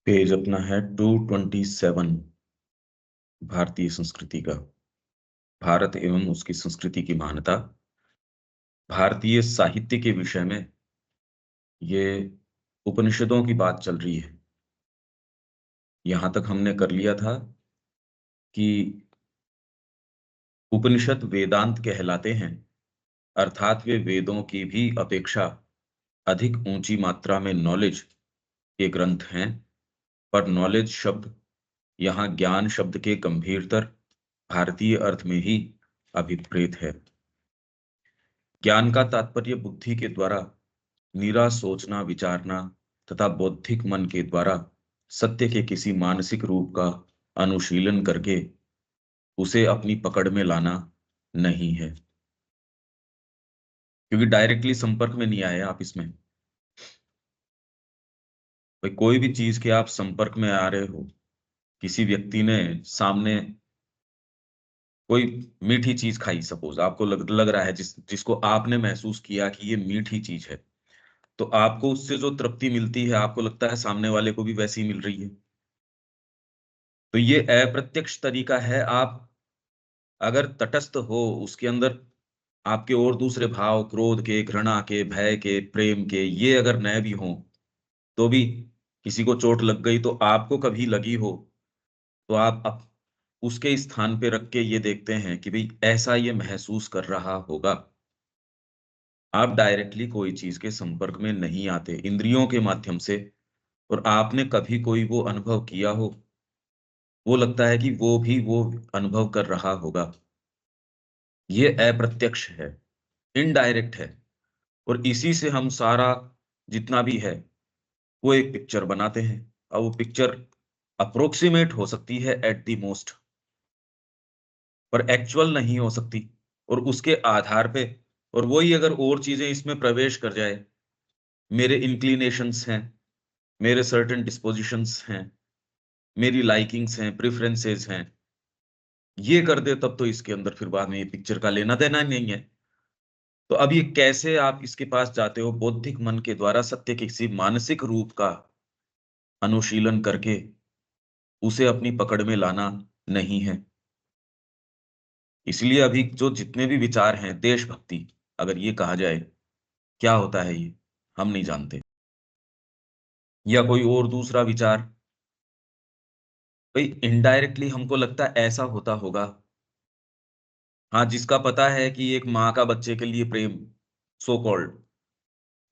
Page अपना है 227 भारतीय संस्कृति का। भारत एवं उसकी संस्कृति की मान्यता। भारतीय साहित्य के विषय में ये उपनिषदों की बात चल रही है। यहां तक हमने कर लिया था कि उपनिषद वेदांत कहलाते हैं, अर्थात वे वेदों की भी अपेक्षा अधिक ऊंची मात्रा में नॉलेज के ग्रंथ हैं। पर नॉलेज शब्द यहाँ ज्ञान शब्द के गंभीरतर भारतीय अर्थ में ही अभिप्रेत है। ज्ञान का तात्पर्य बुद्धि के द्वारा निरा सोचना विचारना तथा बौद्धिक मन के द्वारा सत्य के किसी मानसिक रूप का अनुशीलन करके उसे अपनी पकड़ में लाना नहीं है, क्योंकि डायरेक्टली संपर्क में नहीं आए आप इसमें। भाई कोई भी चीज के आप संपर्क में आ रहे हो, किसी व्यक्ति ने सामने कोई मीठी चीज खाई, सपोज आपको लग रहा है, जिसको आपने महसूस किया कि ये मीठी चीज है, तो आपको उससे जो तृप्ति मिलती है आपको लगता है सामने वाले को भी वैसी ही मिल रही है। तो ये अप्रत्यक्ष तरीका है। आप अगर तटस्थ हो, उसके अंदर आपके और दूसरे भाव, क्रोध के, घृणा के, भय के, प्रेम के, ये अगर न भी हों, तो भी किसी को चोट लग गई तो आपको कभी लगी हो, तो आप उसके स्थान पे रख के ये देखते हैं कि भाई ऐसा ये महसूस कर रहा होगा। आप डायरेक्टली कोई चीज के संपर्क में नहीं आते इंद्रियों के माध्यम से, और आपने कभी कोई वो अनुभव किया हो, वो लगता है कि वो भी वो अनुभव कर रहा होगा। ये अप्रत्यक्ष है, इनडायरेक्ट है। और इसी से हम सारा जितना भी है वो एक पिक्चर बनाते हैं। और वो पिक्चर अप्रोक्सीमेट हो सकती है एट द मोस्ट, पर एक्चुअल नहीं हो सकती। और उसके आधार पे, और वही अगर और चीजें इसमें प्रवेश कर जाए, मेरे इंक्लिनेशंस हैं, मेरे सर्टेन डिस्पोजिशंस हैं, मेरी लाइकिंग्स हैं, प्रेफरेंसेस हैं, ये कर दे, तब तो इसके अंदर फिर बाद में ये पिक्चर का लेना देना नहीं है। तो अब ये कैसे आप इसके पास जाते हो? बौद्धिक मन के द्वारा सत्य के किसी मानसिक रूप का अनुशीलन करके उसे अपनी पकड़ में लाना नहीं है। इसलिए अभी जो जितने भी विचार हैं, देशभक्ति अगर ये कहा जाए, क्या होता है ये हम नहीं जानते। या कोई और दूसरा विचार, भाई इनडायरेक्टली हमको लगता है ऐसा होता होगा। हाँ, जिसका पता है कि एक माँ का बच्चे के लिए प्रेम, सो कॉल्ड,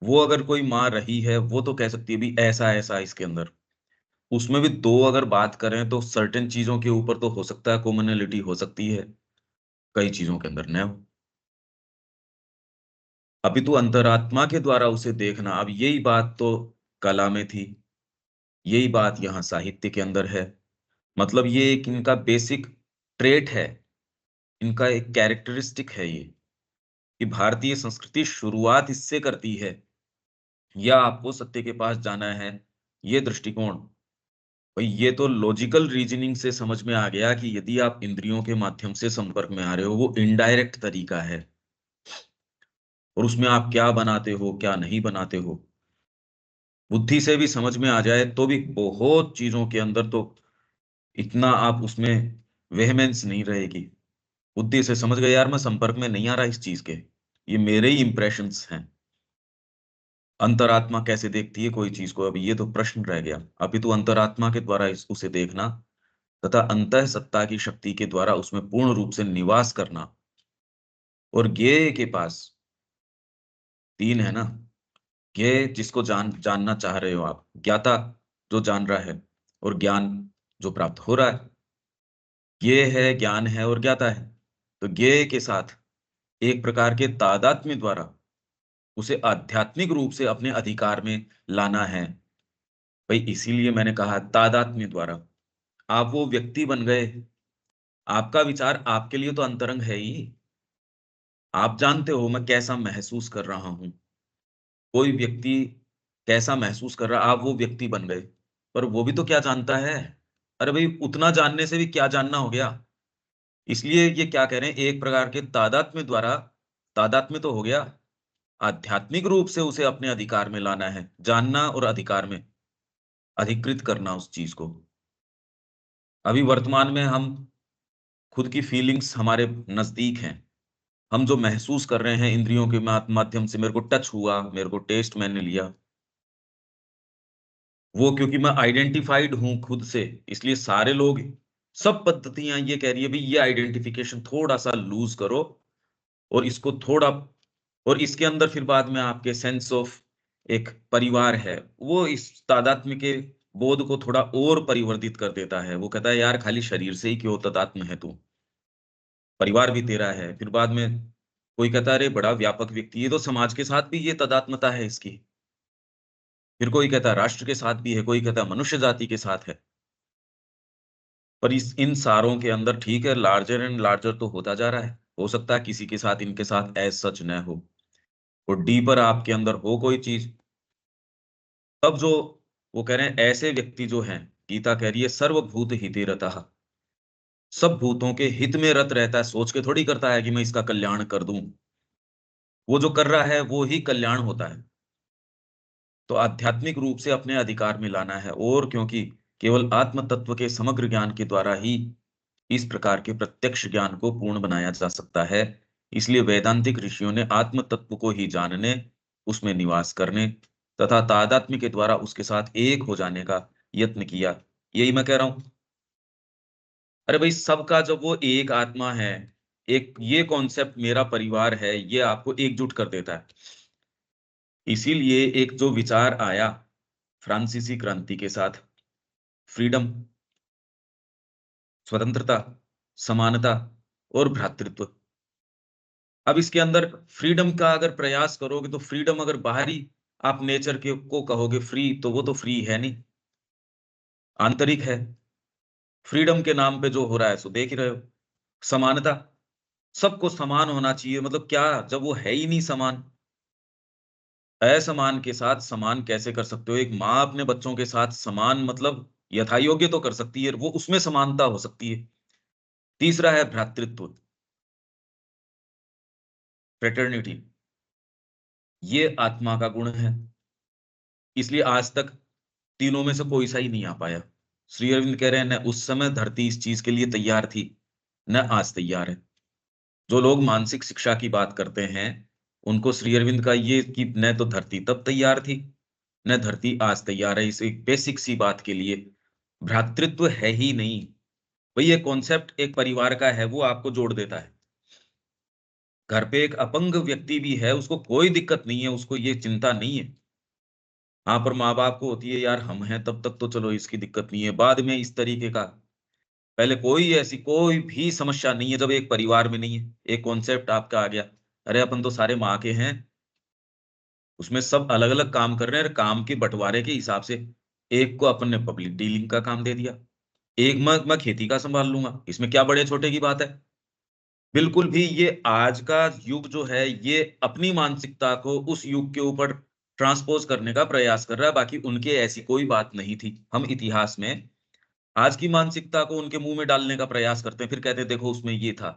वो अगर कोई माँ रही है, वो तो कह सकती है भी ऐसा ऐसा इसके अंदर। उसमें भी दो अगर बात करें तो सर्टेन चीजों के ऊपर तो हो सकता है कॉमनलिटी हो सकती है, कई चीजों के अंदर न हो। अभी तो अंतरात्मा के द्वारा उसे देखना, अब यही बात तो कला में थी, यही बात यहाँ साहित्य के अंदर है। मतलब ये एक इनका बेसिक ट्रेट है, इनका एक कैरेक्टरिस्टिक है ये, कि भारतीय संस्कृति शुरुआत इससे करती है, या आपको सत्य के पास जाना है, ये दृष्टिकोण। भाई ये तो लॉजिकल रीजनिंग से समझ में आ गया कि यदि आप इंद्रियों के माध्यम से संपर्क में आ रहे हो, वो इनडायरेक्ट तरीका है, और उसमें आप क्या बनाते हो क्या नहीं बनाते हो, बुद्धि से भी समझ में आ जाए तो भी बहुत चीजों के अंदर तो इतना आप उसमें वेहमेंस नहीं रहेगी। बुद्धि से समझ गए यार मैं संपर्क में नहीं आ रहा इस चीज के, ये मेरे ही इंप्रेशंस हैं। अंतरात्मा कैसे देखती है कोई चीज को, अभी ये तो प्रश्न रह गया। अभी तो अंतरात्मा के द्वारा उसे देखना तथा अंतः सत्ता की शक्ति के द्वारा उसमें पूर्ण रूप से निवास करना। और ज्ञेय के पास तीन है ना, ज्ञेय जिसको जानना चाह रहे हो आप, ज्ञाता जो जान रहा है, और ज्ञान जो प्राप्त हो रहा है। ज्ञेय है, ज्ञान है और ज्ञाता है। तो ज्ञेय के साथ एक प्रकार के तादात्म्य द्वारा उसे आध्यात्मिक रूप से अपने अधिकार में लाना है। भाई इसीलिए मैंने कहा तादात्म्य द्वारा आप वो व्यक्ति बन गए। आपका विचार आपके लिए तो अंतरंग है ही, आप जानते हो मैं कैसा महसूस कर रहा हूं, कोई व्यक्ति कैसा महसूस कर रहा, आप वो व्यक्ति बन गए। पर वो भी तो क्या जानता है? अरे भाई उतना जानने से भी क्या जानना हो गया। इसलिए ये क्या कह रहे हैं, एक प्रकार के तादात्म्य द्वारा, तादात्म्य तो हो गया, आध्यात्मिक रूप से उसे अपने अधिकार में लाना है, जानना और अधिकार में। अधिकृत करना उस चीज को। अभी वर्तमान में हम खुद की फीलिंग्स हमारे नजदीक हैं। हम जो महसूस कर रहे हैं इंद्रियों के माध्यम से, मेरे को टच हुआ, मेरे को टेस्ट मैंने लिया, वो क्योंकि मैं आइडेंटिफाइड हूं खुद से, इसलिए सारे लोग, सब पद्धतियां ये कह रही है भाई ये आइडेंटिफिकेशन थोड़ा सा लूज करो, और इसको थोड़ा, और इसके अंदर फिर बाद में आपके सेंस ऑफ एक परिवार है, वो इस तादात्म्य के बोध को थोड़ा और परिवर्तित कर देता है। वो कहता है यार खाली शरीर से ही क्यों तादात्म्य है तू, परिवार भी तेरा है। फिर बाद में कोई कहता है अरे बड़ा व्यापक व्यक्ति, ये तो समाज के साथ भी ये तादात्म्यता है इसकी। फिर कोई कहता है राष्ट्र के साथ भी है, कोई कहता है मनुष्य जाति के साथ है। पर इस इन सारों के अंदर ठीक है, लार्जर एंड लार्जर तो होता जा रहा है, हो सकता है किसी के साथ इनके साथ एज सच न हो, और डीपर आपके अंदर हो कोई चीज, तब जो वो कह रहे हैं ऐसे व्यक्ति जो हैं, गीता कह रही है सर्वभूत हिते रतः, सब भूतों के हित में रत रहता है, सोच के थोड़ी करता है कि मैं इसका कल्याण कर दूं। वो जो कर रहा है वो ही कल्याण होता है। तो आध्यात्मिक रूप से अपने अधिकार में लाना है, और क्योंकि केवल आत्म तत्व के समग्र ज्ञान के द्वारा ही इस प्रकार के प्रत्यक्ष ज्ञान को पूर्ण बनाया जा सकता है, इसलिए वैदांतिक ऋषियों ने आत्म तत्व को ही जानने, उसमें निवास करने तथा तादात्म्य के द्वारा उसके साथ एक हो जाने का यत्न किया। यही मैं कह रहा हूं। अरे भाई सबका जब वो एक आत्मा है, एक ये कॉन्सेप्ट मेरा परिवार है, ये आपको एकजुट कर देता है। इसीलिए एक जो विचार आया फ्रांसीसी क्रांति के साथ, फ्रीडम, स्वतंत्रता, समानता और भ्रातृत्व। अब इसके अंदर फ्रीडम का अगर प्रयास करोगे तो फ्रीडम अगर बाहरी आप नेचर के को कहोगे फ्री, तो वो तो फ्री है नहीं, आंतरिक है। फ्रीडम के नाम पे जो हो रहा है सो देख ही रहे हो। समानता, सबको समान होना चाहिए, मतलब क्या, जब वो है ही नहीं समान। असमान के साथ समान कैसे कर सकते हो? एक माँ अपने बच्चों के साथ समान मतलब यथायोग्य तो कर सकती है, वो उसमें समानता हो सकती है। तीसरा है भ्रातृत्व, फ्रेटर्निटी, ये आत्मा का गुण है। इसलिए आज तक तीनों में से कोई सा ही नहीं आ पाया। श्री अरविंद कह रहे हैं न उस समय धरती इस चीज के लिए तैयार थी, न आज तैयार है। जो लोग मानसिक शिक्षा की बात करते हैं, उनको श्री अरविंद का ये कि न तो धरती तब तैयार थी, न धरती आज तैयार है, इस एक बेसिक सी बात के लिए भ्रातृत्व है ही नहीं। भाई ये कॉन्सेप्ट एक परिवार का है, वो आपको जोड़ देता है। घर पे एक अपंग व्यक्ति भी है, उसको कोई दिक्कत नहीं है, उसको ये चिंता नहीं है। हाँ, पर माँ बाप को होती है यार हम हैं तब तक तो चलो इसकी दिक्कत नहीं है, बाद में इस तरीके का। पहले कोई ऐसी कोई भी समस्या नहीं है जब एक परिवार में नहीं है। एक कॉन्सेप्ट आपका आ गया, अरे अपन तो सारे माँ के हैं, उसमें सब अलग अलग काम कर रहे हैं, काम के बंटवारे के हिसाब से एक को अपन ने पब्लिक डीलिंग का काम दे दिया, एक मैं खेती का संभाल लूंगा, इसमें क्या बड़े छोटे की बात है। बिल्कुल भी ये आज का युग जो है, ये अपनी मानसिकता को उस युग के ऊपर ट्रांसपोज करने का प्रयास कर रहा है, बाकी उनके ऐसी कोई बात नहीं थी। हम इतिहास में आज की मानसिकता को उनके मुंह में डालने का प्रयास करते हैं, फिर कहते हैं देखो उसमें ये था।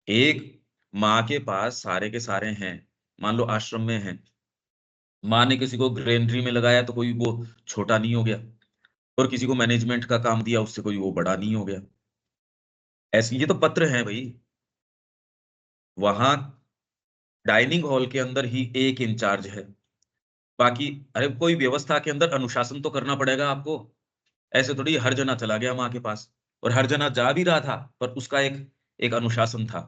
एक माँ के पास सारे के सारे हैं, मान लो आश्रम में हैं, माँ ने किसी को ग्रेनरी में लगाया तो कोई वो छोटा नहीं हो गया, और किसी को मैनेजमेंट का काम दिया उससे कोई वो बड़ा नहीं हो गया। ऐसे ये तो पत्र हैं भाई। वहां डाइनिंग हॉल के अंदर ही एक इंचार्ज है, बाकी अरे कोई व्यवस्था के अंदर अनुशासन तो करना पड़ेगा आपको। ऐसे थोड़ी हर जना चला गया माँ के पास, और हर जना जा भी रहा था पर उसका एक एक अनुशासन था।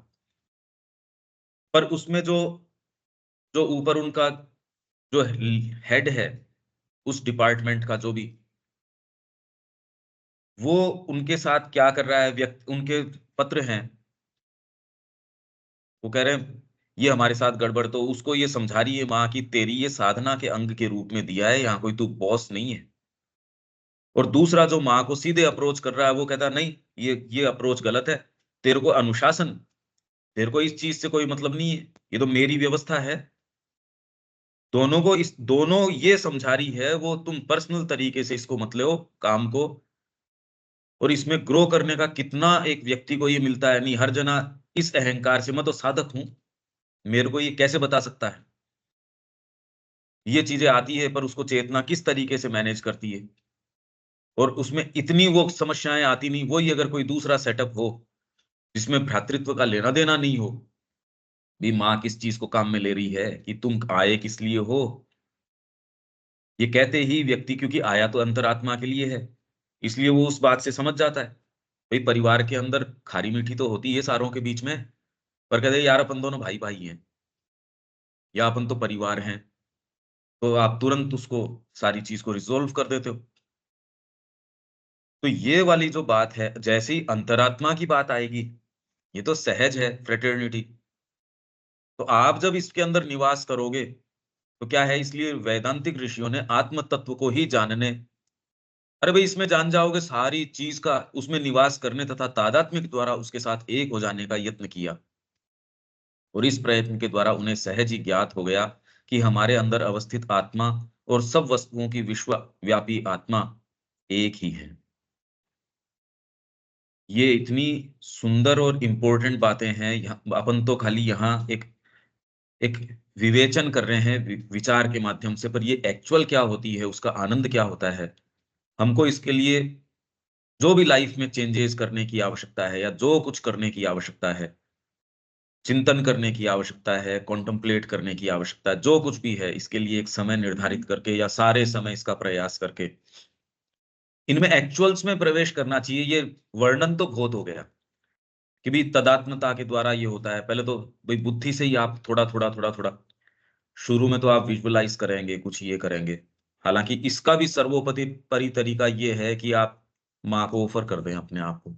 पर उसमें जो जो ऊपर उनका जो हेड है उस डिपार्टमेंट का, जो भी, वो उनके साथ क्या कर रहा है, व्यक्ति उनके पत्र हैं, वो कह रहे हैं ये हमारे साथ गड़बड़, तो उसको ये समझा रही है माँ की तेरी ये साधना के अंग के रूप में दिया है, यहाँ कोई तू बॉस नहीं है। और दूसरा जो माँ को सीधे अप्रोच कर रहा है, वो कहता है नहीं ये अप्रोच गलत है, तेरे को अनुशासन, तेरे को इस चीज से कोई मतलब नहीं है, ये तो मेरी व्यवस्था है। दोनों को इस दोनों ये समझा रही है वो, तुम पर्सनल तरीके से इसको मत लो काम को, और इसमें ग्रो करने का कितना एक व्यक्ति को ये मिलता है। नहीं हर जना इस अहंकार से, मैं तो साधक हूं, मेरे को ये कैसे बता सकता है। ये चीजें आती है, पर उसको चेतना किस तरीके से मैनेज करती है, और उसमें इतनी वो समस्याएं आती नहीं। वही अगर कोई दूसरा सेटअप हो जिसमें भ्रातृत्व का लेना देना नहीं हो, भी माँ किस चीज को काम में ले रही है, कि तुम आए किस लिए हो, ये कहते ही व्यक्ति, क्योंकि आया तो अंतरात्मा के लिए है, इसलिए वो उस बात से समझ जाता है। भाई परिवार के अंदर खारी मीठी तो होती है सारों के बीच में, पर कहते हैं यार अपन दोनों भाई भाई हैं, या अपन तो परिवार हैं, तो आप तुरंत उसको सारी चीज को रिजोल्व कर देते हो। तो ये वाली जो बात है, जैसे ही अंतरात्मा की बात आएगी, ये तो सहज है फ्रेटर्निटी, तो आप जब इसके अंदर निवास करोगे तो क्या है, इसलिए वैदांतिक ऋषियों ने आत्म तत्व को ही जानने, अरे भाई इसमें जान जाओगे सारी चीज का, उसमें निवास करने तथा तादात्म्य के द्वारा उसके साथ एक हो जाने का यत्न किया, और इस प्रयत्न के द्वारा उन्हें सहज ही ज्ञात हो गया कि हमारे अंदर अवस्थित आत्मा और सब वस्तुओं की विश्वव्यापी आत्मा एक ही है। ये इतनी सुंदर और इम्पोर्टेंट बातें हैं, अपन तो खाली यहाँ एक एक विवेचन कर रहे हैं विचार के माध्यम से, पर ये एक्चुअल क्या होती है, उसका आनंद क्या होता है, हमको इसके लिए जो भी लाइफ में चेंजेस करने की आवश्यकता है, या जो कुछ करने की आवश्यकता है, चिंतन करने की आवश्यकता है, कॉन्टम्पलेट करने की आवश्यकता है, जो कुछ भी है, इसके लिए एक समय निर्धारित करके या सारे समय इसका प्रयास करके इनमें एक्चुअल्स में प्रवेश करना चाहिए। ये वर्णन तो बहुत हो गया कि भी तदात्मता के द्वारा ये होता है, पहले तो भाई बुद्धि से ही आप थोड़ा थोड़ा थोड़ा थोड़ा, शुरू में तो आप विजुअलाइज करेंगे, कुछ ये करेंगे। हालांकि इसका भी सर्वोपरि परि तरीका ये है कि आप माँ को ऑफर कर दें अपने आप को,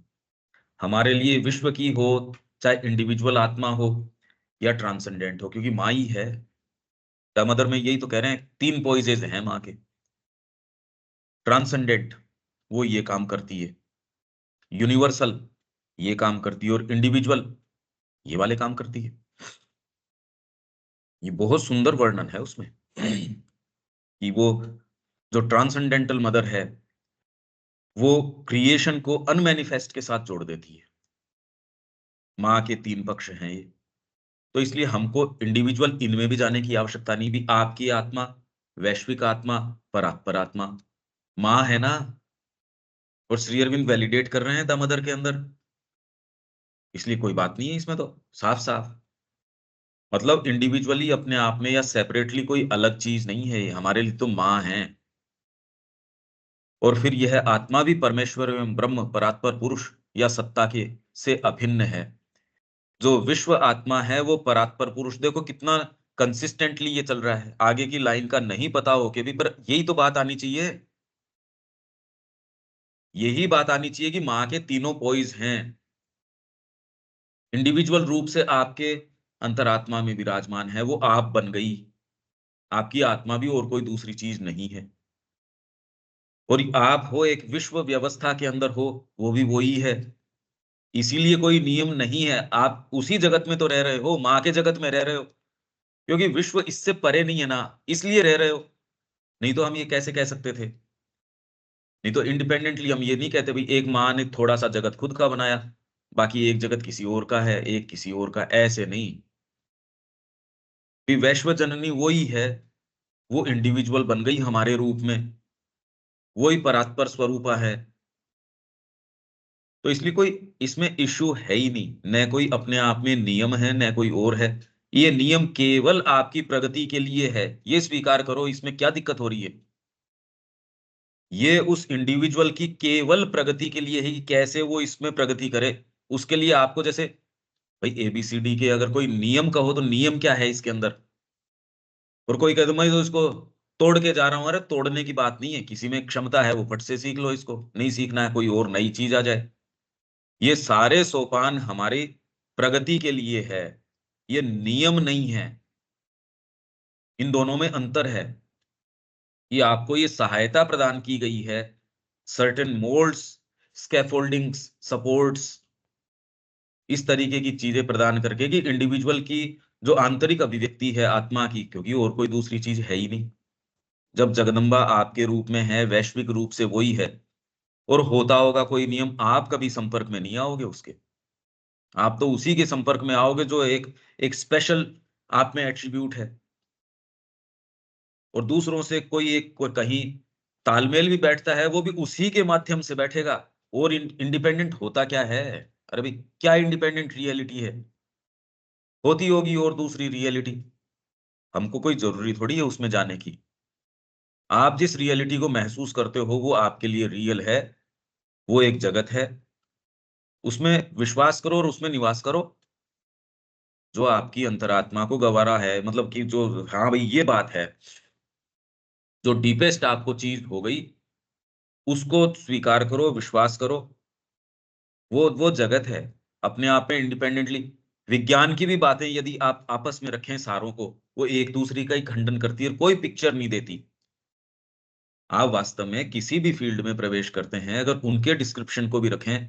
हमारे लिए विश्व की हो, चाहे इंडिविजुअल आत्मा हो या ट्रांसेंडेंट हो, क्योंकि माँ ही है। द मदर में यही तो कह रहे हैं, तीन पॉइजेज हैं माँ के। ट्रांसेंडेंट वो ये काम करती है, यूनिवर्सल ये काम करती है, और इंडिविजुअल ये वाले काम करती है। ये बहुत सुंदर वर्णन है उसमें कि वो जो ट्रांसेंडेंटल मदर है, वो क्रिएशन को अनमैनिफेस्ट के साथ जोड़ देती है। माँ के तीन पक्ष हैं ये, तो इसलिए हमको इंडिविजुअल इनमें भी जाने की आवश्यकता नहीं, भी आपकी आत्मा, वैश्विक आत्मा, परात्पर आत्मा माँ है ना, और श्री अरविंद वैलिडेट कर रहे हैं द मदर के अंदर, इसलिए कोई बात नहीं है इसमें, तो साफ साफ मतलब इंडिविजुअली अपने आप में या सेपरेटली कोई अलग चीज नहीं है, ये हमारे लिए तो माँ है। और फिर यह आत्मा भी परमेश्वर एवं ब्रह्म परात्पर पुरुष या सत्ता के से अभिन्न है। जो विश्व आत्मा है वो परात्पर पुरुष, देखो कितना कंसिस्टेंटली ये चल रहा है, आगे की लाइन का नहीं पता हो के भी, पर यही तो बात आनी चाहिए, यही बात आनी चाहिए कि माँ के तीनों पॉइज हैं, इंडिविजुअल रूप से आपके अंतरात्मा में विराजमान है, वो आप बन गई, आपकी आत्मा भी और कोई दूसरी चीज नहीं है, और आप हो एक विश्व व्यवस्था के अंदर हो, वो भी वही है। इसीलिए कोई नियम नहीं है, आप उसी जगत में तो रह रहे हो, माँ के जगत में रह रहे हो, क्योंकि विश्व इससे परे नहीं है ना, इसलिए रह रहे हो। नहीं तो हम ये कैसे कह सकते थे, नहीं तो इंडिपेंडेंटली हम ये नहीं कहते भाई एक माँ ने थोड़ा सा जगत खुद का बनाया, बाकी एक जगत किसी और का है, एक किसी और का, ऐसे नहीं। भी वैश्व जननी वही है, वो इंडिविजुअल बन गई हमारे रूप में, वही परात्पर स्वरूपा है। तो इसलिए कोई इसमें इश्यू है ही नहीं, न कोई अपने आप में नियम है न कोई और है, ये नियम केवल आपकी प्रगति के लिए है, ये स्वीकार करो, इसमें क्या दिक्कत हो रही है। ये उस इंडिविजुअल की केवल प्रगति के लिए ही, कि कैसे वो इसमें प्रगति करे, उसके लिए आपको, जैसे भाई एबीसीडी के अगर कोई नियम कहो तो नियम क्या है इसके अंदर, और कोई कहते मैं तो इसको तोड़ के जा रहा हूं, अरे तोड़ने की बात नहीं है, किसी में क्षमता है वो फट से सीख लो, इसको नहीं सीखना है कोई और नई चीज आ जाए। ये सारे सोपान हमारी प्रगति के लिए है, ये नियम नहीं है, इन दोनों में अंतर है, कि आपको ये सहायता प्रदान की गई है, सर्टेन मोल्ड्स, स्कैफोल्डिंग्स, सपोर्ट्स, इस तरीके की चीजें प्रदान करके कि इंडिविजुअल की जो आंतरिक अभिव्यक्ति है आत्मा की, क्योंकि और कोई दूसरी चीज है ही नहीं, जब जगदम्बा आपके रूप में है, वैश्विक रूप से वही है, और होता होगा कोई नियम, आप कभी संपर्क में नहीं आओगे उसके, आप तो उसी के संपर्क में आओगे जो एक एक स्पेशल आप में एट्रीब्यूट है। और दूसरों से कोई कहीं तालमेल भी बैठता है, वो भी उसी के माध्यम से बैठेगा। और इंडिपेंडेंट होता क्या है? अरे भाई, क्या इंडिपेंडेंट रियलिटी है? होती होगी और दूसरी रियलिटी, हमको कोई जरूरी थोड़ी है उसमें जाने की। आप जिस रियलिटी को महसूस करते हो वो आपके लिए रियल है, वो एक जगत है, उसमें विश्वास करो और उसमें निवास करो। जो आपकी अंतरात्मा को गवारा है, मतलब कि जो, हाँ भाई ये बात है, जो डीपेस्ट आपको चीज हो गई, उसको स्वीकार करो, विश्वास करो। वो जगत है, अपने आप में इंडिपेंडेंटली। विज्ञान की भी बातें यदि आप आपस में रखें सारों को, वो एक दूसरे का ही खंडन करती है, कोई पिक्चर नहीं देती। आप वास्तव में किसी भी फील्ड में प्रवेश करते हैं, अगर उनके डिस्क्रिप्शन को भी रखें,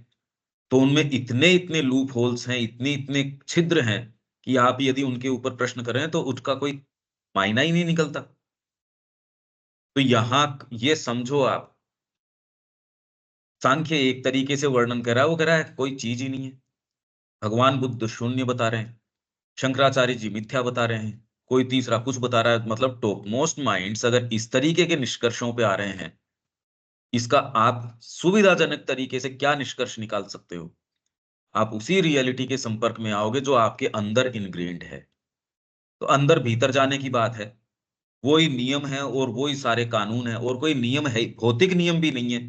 तो उनमें इतने इतने लूप होल्स हैं, इतने इतने छिद्र हैं, कि आप यदि उनके ऊपर प्रश्न करें तो उसका कोई मायना ही नहीं निकलता। तो यहां ये समझो आप, सांख्य एक तरीके से वर्णन कर रहा है, वो कह रहा है कोई चीज ही नहीं है। भगवान बुद्ध शून्य बता रहे हैं, शंकराचार्य जी मिथ्या बता रहे हैं, कोई तीसरा कुछ बता रहा है। मतलब टॉप मोस्ट माइंड्स अगर इस तरीके के निष्कर्षों पे आ रहे हैं, इसका आप सुविधाजनक तरीके से क्या निष्कर्ष निकाल सकते हो? आप उसी रियलिटी के संपर्क में आओगे जो आपके अंदर इनग्रेन्ड है। तो अंदर भीतर जाने की बात है, वही नियम है और वही सारे कानून है, और कोई नियम है, भौतिक नियम भी नहीं है।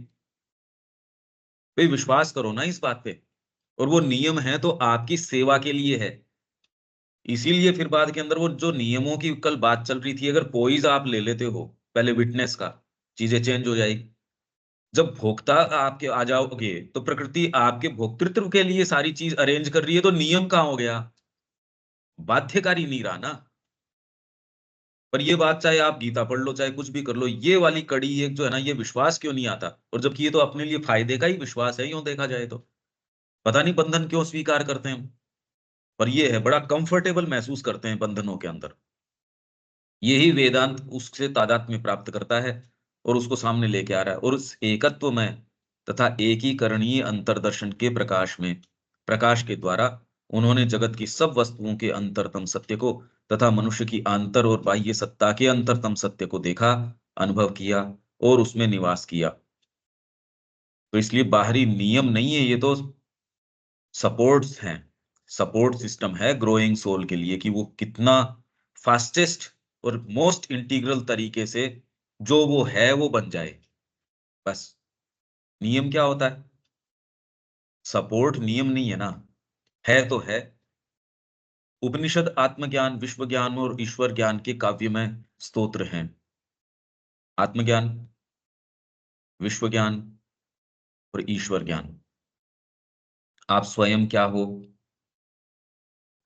भाई विश्वास करो ना इस बात पे। और वो नियम है तो आपकी सेवा के लिए है। इसीलिए फिर बाद के अंदर वो जो नियमों की कल बात चल रही थी, अगर पोइज आप ले लेते हो पहले विटनेस का, चीजें चेंज हो जाएगी। जब भोक्ता आपके आ जाओगे तो प्रकृति आपके भोक्तृत्व के लिए सारी चीज अरेंज कर रही है, तो नियम कहाँ हो गया? बाध्यकारी नहीं रहा ना। पर ये बात, चाहे आप गीता पढ़ लो, चाहे कुछ भी कर लो, ये वाली कड़ी एक जो है ना, ये विश्वास क्यों नहीं आता? और जबकि ये तो अपने लिए फायदे का ही विश्वास है, यूं देखा जाए तो। पता नहीं बंधन क्यों स्वीकार करते हैं हम। पर ये है, बड़ा कंफर्टेबल महसूस करते हैं बंधनों के अंदर। यही वेदांत उससे तादात्म्य प्राप्त करता है और उसको सामने लेके आ रहा है। और उस एकत्व में तथा एकीकरणीय अंतर्दर्शन के प्रकाश में, प्रकाश के द्वारा उन्होंने जगत की सब वस्तुओं के अंतरतम सत्य को तथा मनुष्य की आंतर और बाह्य सत्ता के अंतरतम सत्य को देखा, अनुभव किया और उसमें निवास किया। तो इसलिए बाहरी नियम नहीं है, ये तो सपोर्ट्स हैं, सपोर्ट सिस्टम है ग्रोइंग सोल के लिए, कि वो कितना फास्टेस्ट और मोस्ट इंटीग्रल तरीके से जो वो है वो बन जाए। बस। नियम क्या होता है? सपोर्ट नियम नहीं है ना, है तो है। उपनिषद आत्मज्ञान, विश्व ज्ञान और ईश्वर ज्ञान के काव्य में स्तोत्र हैं। आत्मज्ञान, विश्व ज्ञान और ईश्वर ज्ञान। आप स्वयं क्या हो,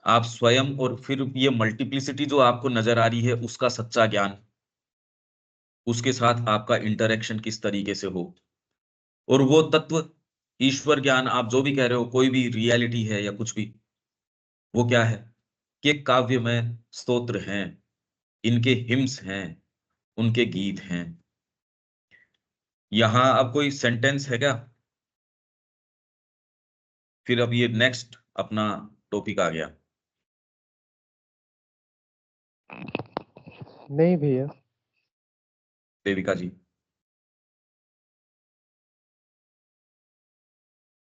आप स्वयं, और फिर ये मल्टीप्लिसिटी जो आपको नजर आ रही है उसका सच्चा ज्ञान, उसके साथ आपका इंटरेक्शन किस तरीके से हो। और वो तत्व, ईश्वर ज्ञान, आप जो भी कह रहे हो, कोई भी रियलिटी है या कुछ भी, वो क्या है? कि काव्य में स्तोत्र हैं, इनके हिम्स हैं, उनके गीत हैं। यहां अब कोई सेंटेंस है क्या? फिर अब ये नेक्स्ट अपना टॉपिक आ गया। नहीं भैया। देविका जी।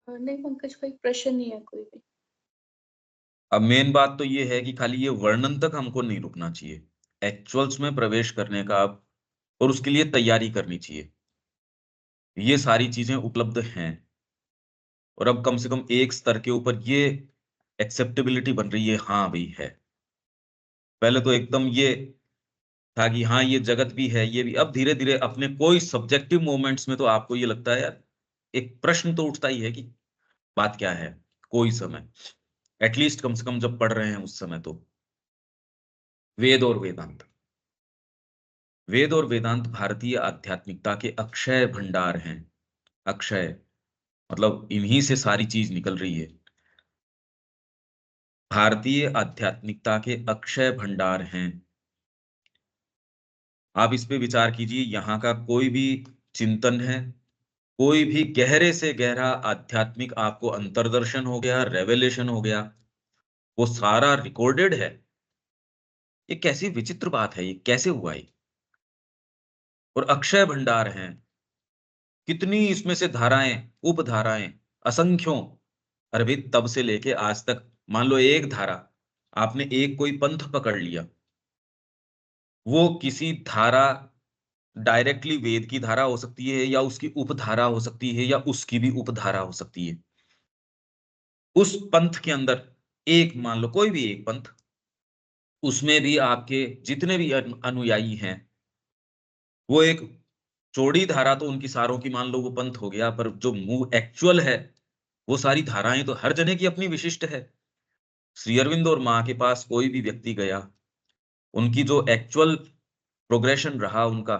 नहीं पंकज, कोई प्रश्न नहीं है कोई भी। अब मेन बात तो ये है कि खाली ये वर्णन तक हमको नहीं रुकना चाहिए, एक्चुअल्स में प्रवेश करने का अब, और उसके लिए तैयारी करनी चाहिए। ये सारी चीजें उपलब्ध हैं, और अब कम से कम एक स्तर के ऊपर ये एक्सेप्टेबिलिटी बन रही है, हाँ भाई है। पहले तो एकदम ये था कि हाँ ये जगत भी है, ये भी। अब धीरे धीरे अपने कोई सब्जेक्टिव मोमेंट्स में तो आपको ये लगता है यार, एक प्रश्न तो उठता ही है कि बात क्या है। कोई समय, एटलीस्ट कम से कम जब पढ़ रहे हैं उस समय तो। वेद और वेदांत, वेद और वेदांत भारतीय आध्यात्मिकता के अक्षय भंडार हैं। अक्षय मतलब इन्हीं से सारी चीज निकल रही है। भारतीय आध्यात्मिकता के अक्षय भंडार हैं। आप इस पे विचार कीजिए, यहाँ का कोई भी चिंतन है, कोई भी गहरे से गहरा आध्यात्मिक आपको अंतर्दर्शन हो गया, रेवलेशन हो गया, वो सारा रिकॉर्डेड है। ये कैसी विचित्र बात है, ये कैसे हुआ है? और अक्षय भंडार हैं। कितनी इसमें से धाराएं, उपधाराएं, असंख्यों। अरे भाई, तब से लेके आज तक मान लो एक धारा, आपने एक कोई पंथ पकड़ लिया, वो किसी धारा, डायरेक्टली वेद की धारा हो सकती है, या उसकी उपधारा हो सकती है, या उसकी भी उपधारा हो सकती है। उस पंथ के अंदर एक, मान लो कोई भी एक पंथ, उसमें भी आपके जितने भी अनुयायी हैं, वो एक चौड़ी धारा तो उनकी सारों की मान लो वो पंथ हो गया, पर जो मूव एक्चुअल है, वो सारी धाराएं तो हर जने की अपनी विशिष्ट है। श्री अरविंद और माँ के पास कोई भी व्यक्ति गया, उनकी जो एक्चुअल प्रोग्रेशन रहा उनका,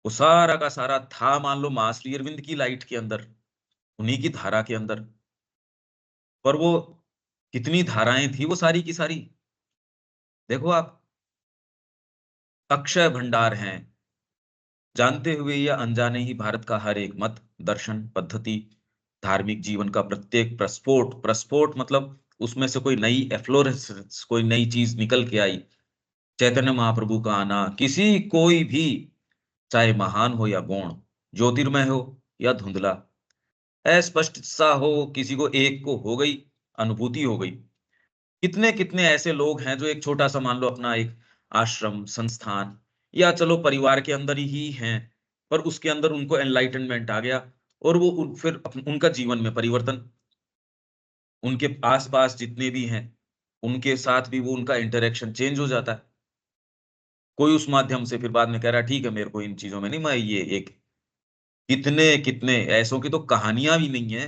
वो सारा का सारा था मान लो माँ श्री अरविंद की लाइट के अंदर, उन्हीं की धारा के अंदर। पर वो कितनी धाराएं थी वो सारी की सारी, देखो आप, अक्षय भंडार हैं। जानते हुए या अनजाने ही भारत का हर एक मत, दर्शन, पद्धति, धार्मिक जीवन का प्रत्येक प्रस्फोट, प्रस्फोट मतलब उसमें से कोई नई एफ्लोरेंस, कोई नई चीज निकल के आई, चैतन्य महाप्रभु का आना, किसी कोई भी, चाहे महान हो या गौण, ज्योतिर्मय हो या धुंधला, अस्पष्ट सा हो, किसी को एक को हो गई, अनुभूति हो गई। कितने कितने ऐसे लोग हैं जो एक छोटा सा मान लो अपना एक आश्रम, संस्थान, या चलो परिवार के अंदर ही हैं, पर उसके अंदर उनको एनलाइटनमेंट आ गया, और वो फिर उनका जीवन में परिवर्तन, उनके आसपास जितने भी हैं उनके साथ भी वो उनका इंटरेक्शन चेंज हो जाता है। कोई उस माध्यम से फिर बाद में कह रहा है ठीक है, मेरे को इन चीजों में नहीं, मैं ये एक, कितने कितने ऐसों की तो कहानियां भी नहीं है।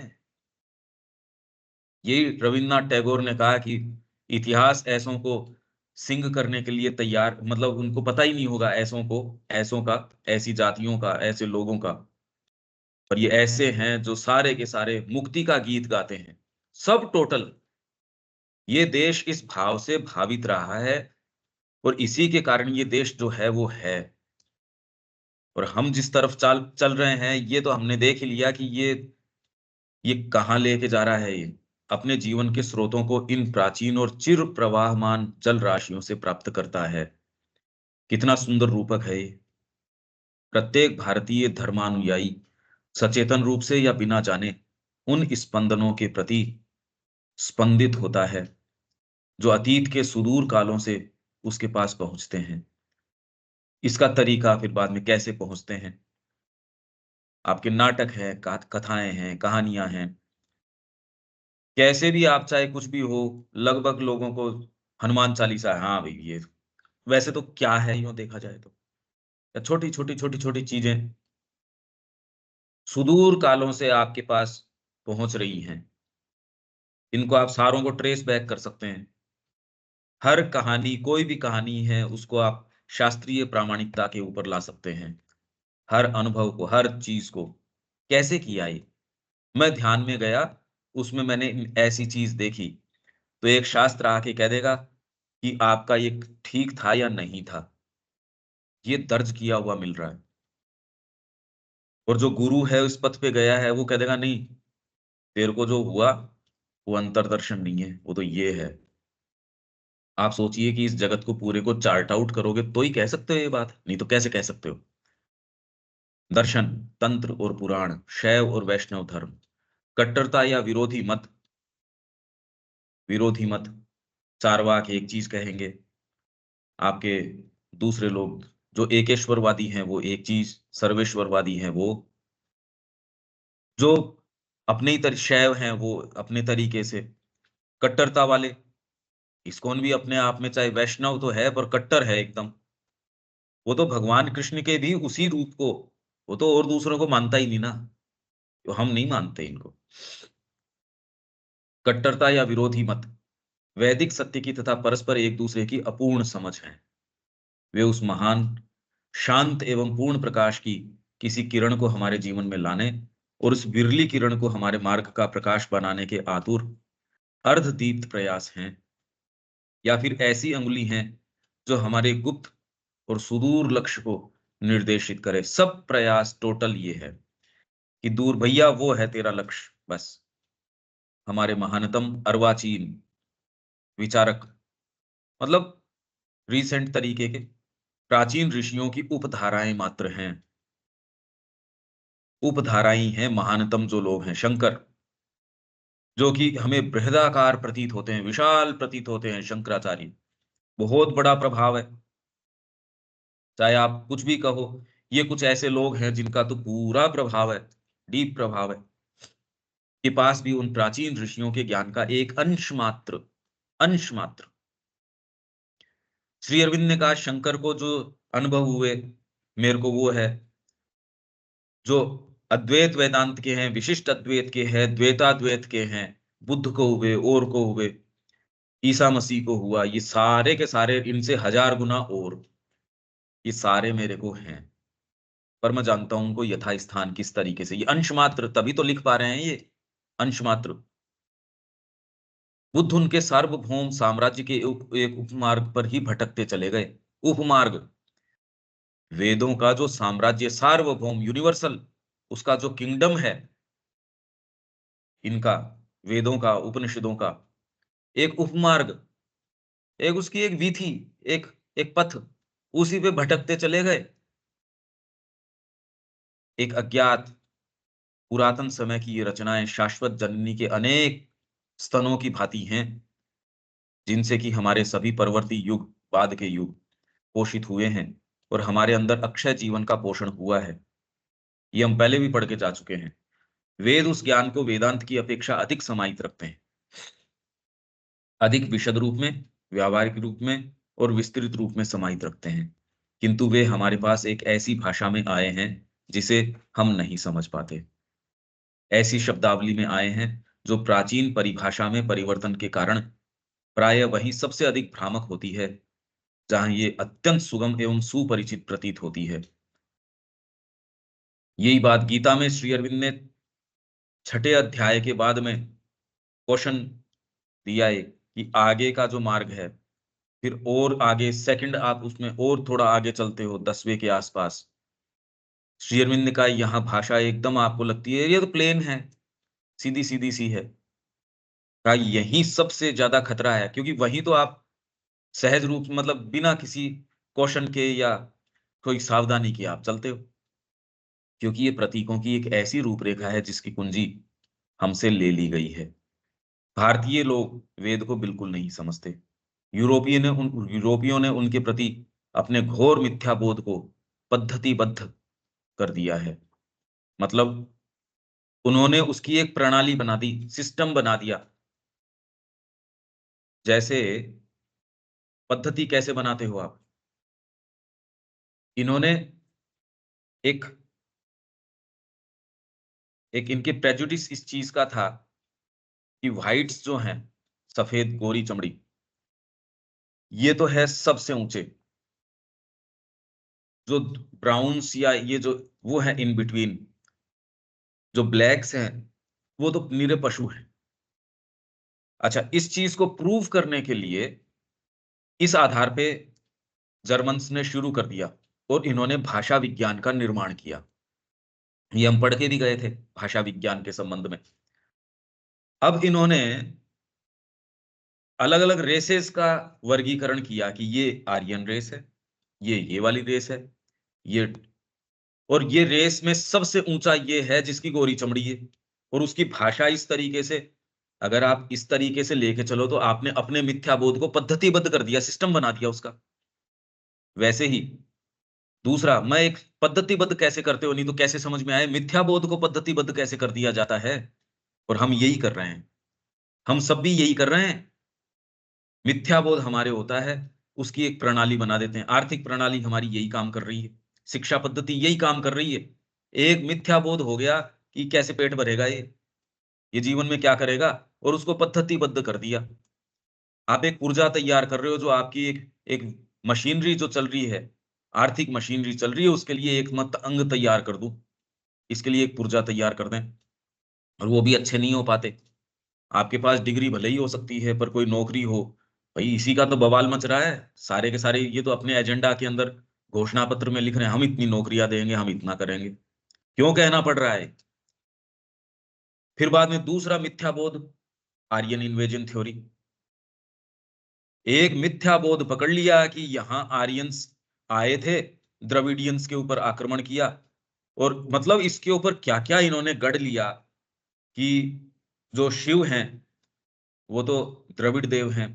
यही रविन्द्रनाथ टैगोर ने कहा कि इतिहास ऐसों को सिंग करने के लिए तैयार, मतलब उनको पता ही नहीं होगा ऐसों को, ऐसों का, ऐसी जातियों का, ऐसे लोगों का। और ये ऐसे हैं जो सारे के सारे मुक्ति का गीत गाते हैं, सब टोटल। ये देश इस भाव से भावित रहा है, और इसी के कारण ये देश जो है वो है। और हम जिस तरफ चल चल रहे हैं, ये तो हमने देख ही लिया कि ये कहाँ लेके जा रहा है। ये अपने जीवन के स्रोतों को इन प्राचीन और चिर प्रवाहमान जल राशियों से प्राप्त करता है। कितना सुंदर रूपक है ये। प्रत्येक भारतीय धर्मानुयायी सचेतन रूप से या बिना जाने उन स्पंदनों के प्रति स्पंदित होता है, जो अतीत के सुदूर कालों से उसके पास पहुंचते हैं। इसका तरीका फिर बाद में कैसे पहुंचते हैं, आपके नाटक है, कथाएं हैं, कहानियां हैं, कैसे भी आप चाहे कुछ भी हो, लगभग लोगों को हनुमान चालीसा, हाँ भाई ये वैसे तो क्या है यूं देखा जाए तो, या छोटी छोटी छोटी छोटी चीजें सुदूर कालों से आपके पास पहुंच रही हैं। इनको आप सारों को ट्रेस बैक कर सकते हैं। हर कहानी, कोई भी कहानी है, उसको आप शास्त्रीय प्रामाणिकता के ऊपर ला सकते हैं। हर अनुभव को, हर चीज को कैसे किया ये, मैं ध्यान में गया, उसमें मैंने ऐसी चीज देखी, तो एक शास्त्र आके कह देगा कि आपका ये ठीक था या नहीं था, ये दर्ज किया हुआ मिल रहा है। और जो गुरु है उस पथ पे गया है, वो कह देगा नहीं, तेरे को जो हुआ वो अंतरदर्शन नहीं है, वो तो ये है। आप सोचिए कि इस जगत को पूरे को चार्ट आउट करोगे तो ही कह सकते हो ये बात, नहीं तो कैसे कह सकते हो। दर्शन, तंत्र और पुराण, शैव और वैष्णव धर्म, कट्टरता या विरोधी मत, चारवाक एक चीज कहेंगे, आपके दूसरे लोग जो एकेश्वरवादी हैं वो एक चीज, सर्वेश्वरवादी हैं वो, जो अपने ही शैव हैं वो अपने तरीके से, कट्टरता वाले, इस्कॉन भी अपने आप में चाहे वैष्णव तो है पर कट्टर है एकदम, वो तो भगवान कृष्ण के भी उसी रूप को, वो तो और दूसरों को मानता ही नहीं ना, तो हम नहीं मानते इनको। कट्टरता या विरोधी मत, वैदिक सत्य की तथा परस्पर एक दूसरे की अपूर्ण समझ है। वे उस महान, शांत एवं पूर्ण प्रकाश की किसी किरण को हमारे जीवन में लाने, और उस विरली किरण को हमारे मार्ग का प्रकाश बनाने के आतुर अर्धदीप्त प्रयास हैं, या फिर ऐसी अंगुली हैं जो हमारे गुप्त और सुदूर लक्ष्य को निर्देशित करे। सब प्रयास टोटल ये है कि दूर भैया वो है तेरा लक्ष्य बस। हमारे महानतम अर्वाचीन विचारक, मतलब रिसेंट तरीके के, प्राचीन ऋषियों की उपधाराएं मात्र हैं, उपधाराएं हैं। महानतम जो लोग हैं शंकर, जो कि हमें बृहदाकार प्रतीत होते हैं, विशाल प्रतीत होते हैं, शंकराचार्य, बहुत बड़ा प्रभाव है। चाहे आप कुछ भी कहो, ये कुछ ऐसे लोग हैं जिनका तो पूरा प्रभाव है, डीप प्रभाव है, के पास भी उन प्राचीन ऋषियों के ज्ञान का एक अंश मात्र। श्री अरविंद ने कहा शंकर को जो अनुभव हुए, मेरे को वो है जो अद्वैत वेदांत के हैं, विशिष्ट अद्वैत के हैं, द्वैताद्वैत के हैं, बुद्ध को हुए, और को हुए, ईसा मसीह को हुआ, ये सारे के सारे इनसे 1000 गुना और, ये सारे मेरे को हैं। पर मैं जानता हूं उनको यथा स्थान किस तरीके से, ये अंश मात्र, तभी तो लिख पा रहे हैं ये अंश मात्र। बुद्ध उनके सार्वभौम साम्राज्य के एक उपमार्ग पर ही भटकते चले गए। उपमार्ग, वेदों का जो साम्राज्य, सार्वभौम, यूनिवर्सल, उसका जो किंगडम है, इनका, वेदों का, उपनिषदों का एक उपमार्ग, एक उसकी एक वीथी, एक एक पथ, उसी पे भटकते चले गए। एक अज्ञात पुरातन समय की ये रचनाएं शाश्वत जननी के अनेक स्तनों की भांति हैं, जिनसे कि हमारे सभी परवर्ती युग, बाद के युग पोषित हुए हैं, और हमारे अंदर अक्षय जीवन का पोषण हुआ है। ये हम पहले भी पढ़ के जा चुके हैं। वेद उस ज्ञान को वेदांत की अपेक्षा अधिक समाहित रखते हैं, अधिक विशद रूप में, व्यावहारिक रूप में और विस्तृत रूप में समाहित रखते हैं, किंतु वे हमारे पास एक ऐसी भाषा में आए हैं जिसे हम नहीं समझ पाते, ऐसी शब्दावली में आए हैं जो प्राचीन परिभाषा में परिवर्तन के कारण प्राय वही सबसे अधिक भ्रामक होती है जहां ये अत्यंत सुगम एवं सुपरिचित प्रतीत होती है। यही बात गीता में श्री अरविंद ने 6ठे अध्याय के बाद में क्वेश्चन दिया है कि आगे का जो मार्ग है, फिर और आगे सेकंड आप उसमें और थोड़ा आगे चलते हो 10वें के आसपास, श्री अरविंद ने कहा यहाँ भाषा एकदम आपको लगती है ये तो प्लेन है, सीधी सीधी सी है। कहा यही सबसे ज्यादा खतरा है, क्योंकि वही तो आप सहज रूप, मतलब बिना किसी क्वेश्चन के या कोई सावधानी के आप चलते हो, क्योंकि ये प्रतीकों की एक ऐसी रूपरेखा है जिसकी कुंजी हमसे ले ली गई है। भारतीय लोग वेद को बिल्कुल नहीं समझते। यूरोपियों ने उनके प्रति अपने घोर मिथ्याबोध को पद्धतिबद्ध कर दिया है। मतलब उन्होंने उसकी एक प्रणाली बना दी, सिस्टम बना दिया। जैसे पद्धति कैसे बनाते हो आप, इन्होंने एक एक इनके प्रेजुडिस इस चीज का था कि व्हाइट्स जो हैं, सफेद गोरी चमड़ी, ये तो है सबसे ऊंचे, जो ब्राउन्स या ये जो वो है इन बिटवीन, जो ब्लैक्स हैं वो तो निरे पशु हैं। अच्छा, इस चीज को प्रूव करने के लिए इस आधार पे जर्मन्स ने शुरू कर दिया और इन्होंने भाषा विज्ञान का निर्माण किया। ये हम पढ़ के भी गए थे भाषा विज्ञान के संबंध में। अब इन्होंने अलग अलग रेसेस का वर्गीकरण किया कि ये आर्यन रेस है, ये वाली रेस है, ये, और ये रेस में सबसे ऊंचा ये है जिसकी गोरी चमड़ी है, और उसकी भाषा इस तरीके से, अगर आप इस तरीके से लेके चलो तो आपने अपने मिथ्याबोध को पद्धतिबद्ध कर दिया, सिस्टम बना दिया उसका। वैसे ही दूसरा, मैं एक पद्धतिबद्ध कैसे करते हो, नहीं तो कैसे समझ में आए मिथ्याबोध को पद्धतिबद्ध कैसे कर दिया जाता है। और हम यही कर रहे हैं, हम सब भी यही कर रहे हैं। मिथ्याबोध हमारे होता है, उसकी एक प्रणाली बना देते हैं। आर्थिक प्रणाली हमारी यही काम कर रही है, शिक्षा पद्धति यही काम कर रही है। एक मिथ्याबोध हो गया कि कैसे पेट भरेगा ये जीवन में क्या करेगा, और उसको पद्धतिबद्ध कर दिया। आप एक ऊर्जा तैयार कर रहे हो, जो आपकी एक एक मशीनरी जो चल रही है, आर्थिक मशीनरी चल रही है, उसके लिए एक मत अंग तैयार कर दूं, इसके लिए एक पुर्जा तैयार कर दें, और वो भी अच्छे नहीं हो पाते। आपके पास डिग्री भले ही हो सकती है पर कोई नौकरी हो, भाई इसी का तो बवाल मच रहा है। सारे के सारे ये तो अपने एजेंडा के अंदर घोषणा पत्र में लिख रहे हैं, हम इतनी नौकरियां देंगे, हम इतना करेंगे। क्यों कहना पड़ रहा है? फिर बाद में दूसरा मिथ्याबोध, आर्यन इन्वेजन थ्योरी। एक मिथ्याबोध पकड़ लिया कि यहाँ आर्यंस आए थे, द्रविडियंस के ऊपर आक्रमण किया, और मतलब इसके ऊपर क्या क्या इन्होंने गढ़ लिया कि जो शिव हैं वो तो द्रविड़ देव हैं।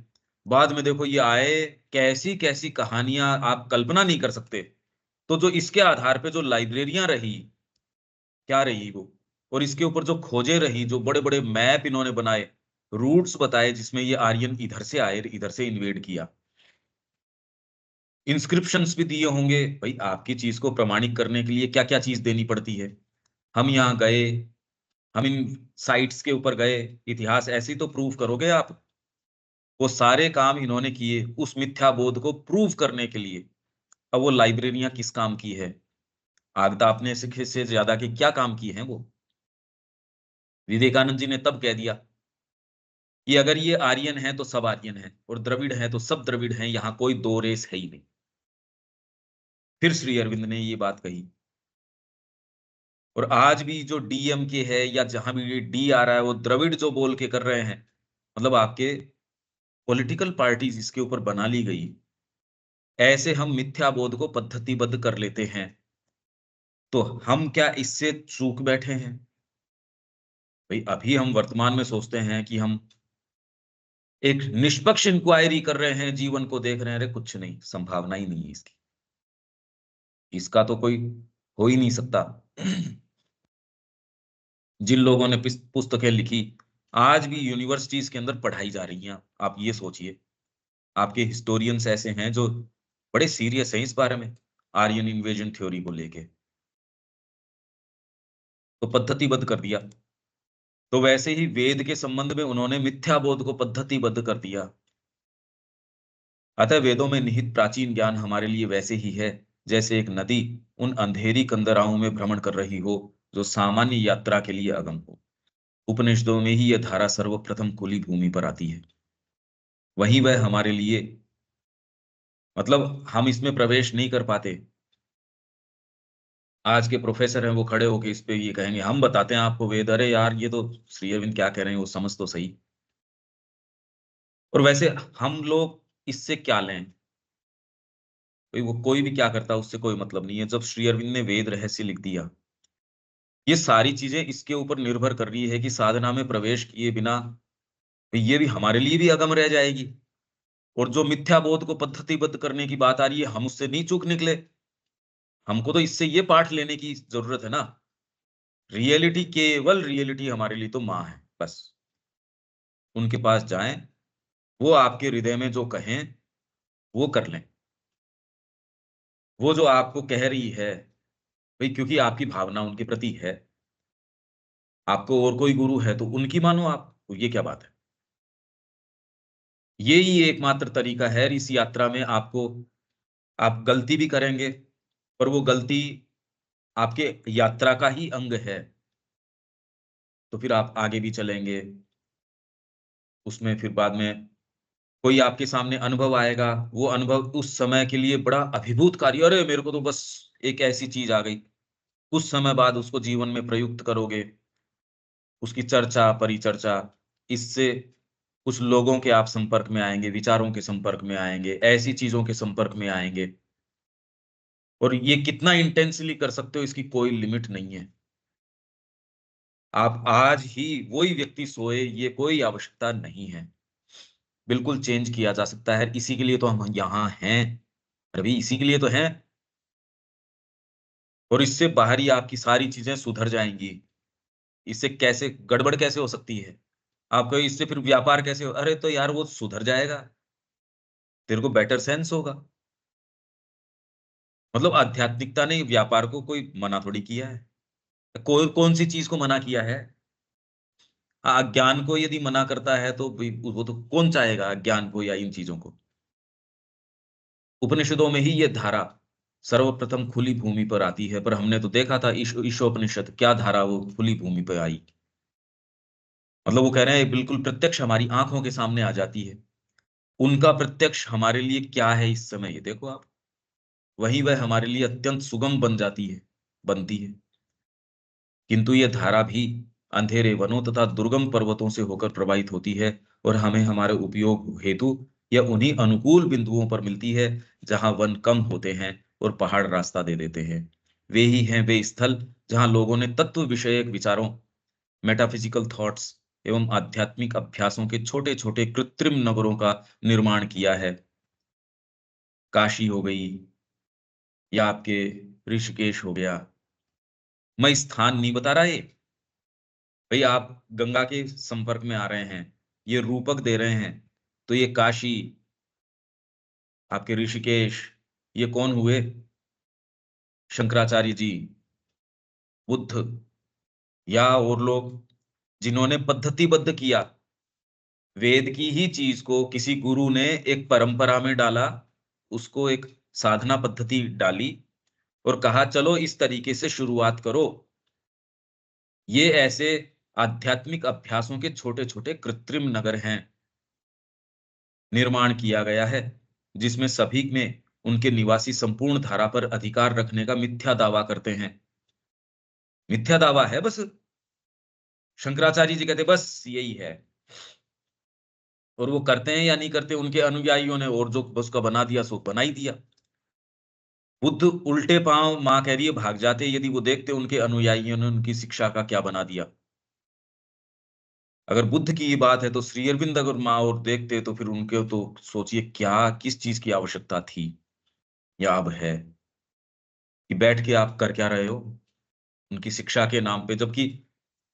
बाद में देखो ये आए, कैसी कैसी कहानियां आप कल्पना नहीं कर सकते। तो जो इसके आधार पे जो लाइब्रेरियां रही, क्या रही वो, और इसके ऊपर जो खोजें रही, जो बड़े बड़े मैप इन्होंने बनाए, रूट्स बताए जिसमें ये आर्यन इधर से आए, इधर से इन्वेड किया, इंस्क्रिप्शंस भी दिए होंगे। भाई आपकी चीज को प्रमाणित करने के लिए क्या क्या चीज देनी पड़ती है। हम यहाँ गए, हम इन साइट्स के ऊपर गए, इतिहास ऐसे ही तो प्रूव करोगे आप। वो सारे काम इन्होंने किए उस मिथ्या बोध को प्रूव करने के लिए। अब वो लाइब्रेरियां किस काम की है? आगता अपने से ज्यादा के क्या काम की है वो? विवेकानंद जी ने तब कह दिया कि अगर ये आर्यन है तो सब आर्यन है, और द्रविड़ है तो सब द्रविड़ हैं, यहाँ कोई दो रेस है ही नहीं। फिर श्री अरविंद ने ये बात कही। और आज भी जो डीएमके है या जहां भी ये डी आ रहा है, वो द्रविड़ जो बोल के कर रहे हैं, मतलब आपके पॉलिटिकल पार्टीज इसके ऊपर बना ली गई। ऐसे हम मिथ्या बोध को पद्धतिबद्ध कर लेते हैं, तो हम क्या इससे चूक बैठे हैं? भाई अभी हम वर्तमान में सोचते हैं कि हम एक निष्पक्ष इंक्वायरी कर रहे हैं, जीवन को देख रहे हैं, अरे कुछ नहीं, संभावना ही नहीं है इसकी, इसका तो कोई हो ही नहीं सकता। जिन लोगों ने पुस्तकें लिखी, आज भी यूनिवर्सिटीज के अंदर पढ़ाई जा रही हैं। आप ये सोचिए, आपके हिस्टोरियंस ऐसे हैं जो बड़े सीरियस हैं इस बारे में, आर्यन इन्वेजन थ्योरी को लेके, तो पद्धतिबद्ध कर दिया। तो वैसे ही वेद के संबंध में उन्होंने मिथ्या बोध को पद्धतिबद्ध कर दिया। अतः वेदों में निहित प्राचीन ज्ञान हमारे लिए वैसे ही है जैसे एक नदी उन अंधेरी कंदराओं में भ्रमण कर रही हो, जो सामान्य यात्रा के लिए अगम हो। उपनिषदों में ही यह धारा सर्वप्रथम खुली भूमि पर आती है। वहीं वह हमारे लिए, मतलब हम इसमें प्रवेश नहीं कर पाते। आज के प्रोफेसर हैं वो खड़े होके इस पे ये कहेंगे हम बताते हैं आपको वेद, अरे यार ये तो श्री अरविंद क्या कह रहे हैं वो समझ तो सही। और वैसे हम लोग इससे क्या लें? भाई वो कोई भी क्या करता है उससे कोई मतलब नहीं है। जब श्री अरविंद ने वेद रहस्य लिख दिया, ये सारी चीजें इसके ऊपर निर्भर कर रही है कि साधना में प्रवेश किए बिना ये भी हमारे लिए भी अगम रह जाएगी। और जो मिथ्या बोध को पद्धतिबद्ध करने की बात आ रही है, हम उससे नहीं चूक निकले। हमको तो इससे ये पाठ लेने की जरूरत है ना, रियलिटी, केवल रियलिटी हमारे लिए तो माँ है बस। उनके पास जाएं, वो आपके हृदय में जो कहें वो कर लें। वो जो आपको कह रही है, भाई क्योंकि आपकी भावना उनके प्रति है, आपको और कोई गुरु है तो उनकी मानो आप, तो ये क्या बात है? यही एकमात्र तरीका है इस यात्रा में। आपको, आप गलती भी करेंगे पर वो गलती आपके यात्रा का ही अंग है, तो फिर आप आगे भी चलेंगे। उसमें फिर बाद में कोई आपके सामने अनुभव आएगा, वो अनुभव उस समय के लिए बड़ा अभिभूतकारी, अरे मेरे को तो बस एक ऐसी चीज आ गई। कुछ समय बाद उसको जीवन में प्रयुक्त करोगे, उसकी चर्चा परिचर्चा, इससे कुछ लोगों के आप संपर्क में आएंगे, विचारों के संपर्क में आएंगे, ऐसी चीजों के संपर्क में आएंगे, और ये कितना इंटेंसली कर सकते हो इसकी कोई लिमिट नहीं है। आप आज ही वही व्यक्ति सोए, ये कोई आवश्यकता नहीं है। बिल्कुल चेंज किया जा सकता है, इसी के लिए तो हम यहाँ हैं, अभी इसी के लिए तो हैं। और इससे बाहर ही आपकी सारी चीजें सुधर जाएंगी। इससे कैसे गड़बड़ कैसे हो सकती है? आपको इससे फिर व्यापार कैसे हो? अरे तो यार वो सुधर जाएगा, तेरे को बेटर सेंस होगा। मतलब आध्यात्मिकता ने व्यापार को कोई मना थोड़ी किया है। कोई कौन सी चीज को मना किया है? ज्ञान को यदि मना करता है तो वो तो कौन चाहेगा ज्ञान को या इन चीजों को? उपनिषदों में ही ये धारा सर्वप्रथम खुली भूमि पर आती है, पर हमने तो देखा था ईशोपनिषद, क्या धारा वो खुली भूमि पर आई। मतलब वो कह रहे हैं बिल्कुल प्रत्यक्ष हमारी आंखों के सामने आ जाती है। उनका प्रत्यक्ष हमारे लिए क्या है इस समय, ये देखो आप। वही वह हमारे लिए अत्यंत सुगम बन जाती है, बनती है। किंतु यह धारा भी अंधेरे वनों तथा दुर्गम पर्वतों से होकर प्रवाहित होती है, और हमें हमारे उपयोग हेतु यह उन्हीं अनुकूल बिंदुओं पर मिलती है जहां वन कम होते हैं और पहाड़ रास्ता दे देते हैं। वे ही हैं वे स्थल जहां लोगों ने तत्व विषयक विचारों, मेटाफिजिकल थॉट्स एवं आध्यात्मिक अभ्यासों के छोटे छोटे कृत्रिम नगरों का निर्माण किया है। काशी हो गई या आपके ऋषिकेश हो गया। मैं स्थान नहीं बता रहा ये, भाई आप गंगा के संपर्क में आ रहे हैं, ये रूपक दे रहे हैं, तो ये काशी, आपके ऋषिकेश, ये कौन हुए? शंकराचार्य जी, बुद्ध, या और लोग जिन्होंने पद्धतिबद्ध किया, वेद की ही चीज को किसी गुरु ने एक परंपरा में डाला, उसको एक साधना पद्धति डाली और कहा चलो इस तरीके से शुरुआत करो। ये ऐसे आध्यात्मिक अभ्यासों के छोटे छोटे कृत्रिम नगर हैं, निर्माण किया गया है, जिसमें सभी में उनके निवासी संपूर्ण धारा पर अधिकार रखने का मिथ्या दावा करते हैं। मिथ्या दावा है बस। शंकराचार्य जी कहते बस यही है, और वो करते हैं या नहीं करते उनके अनुयायियों ने, और जो उसका बना दिया सो बना ही दिया। बुद्ध उल्टे पांव मां कह रही है भाग जाते यदि वो देखते उनके अनुयायियों ने उनकी शिक्षा का क्या बना दिया। अगर बुद्ध की ये बात है तो श्री अरविंद अगर माँ और देखते तो फिर उनके तो सोचिए क्या किस चीज की आवश्यकता थी या अब है, कि बैठ के आप कर क्या रहे हो उनकी शिक्षा के नाम पे, जबकि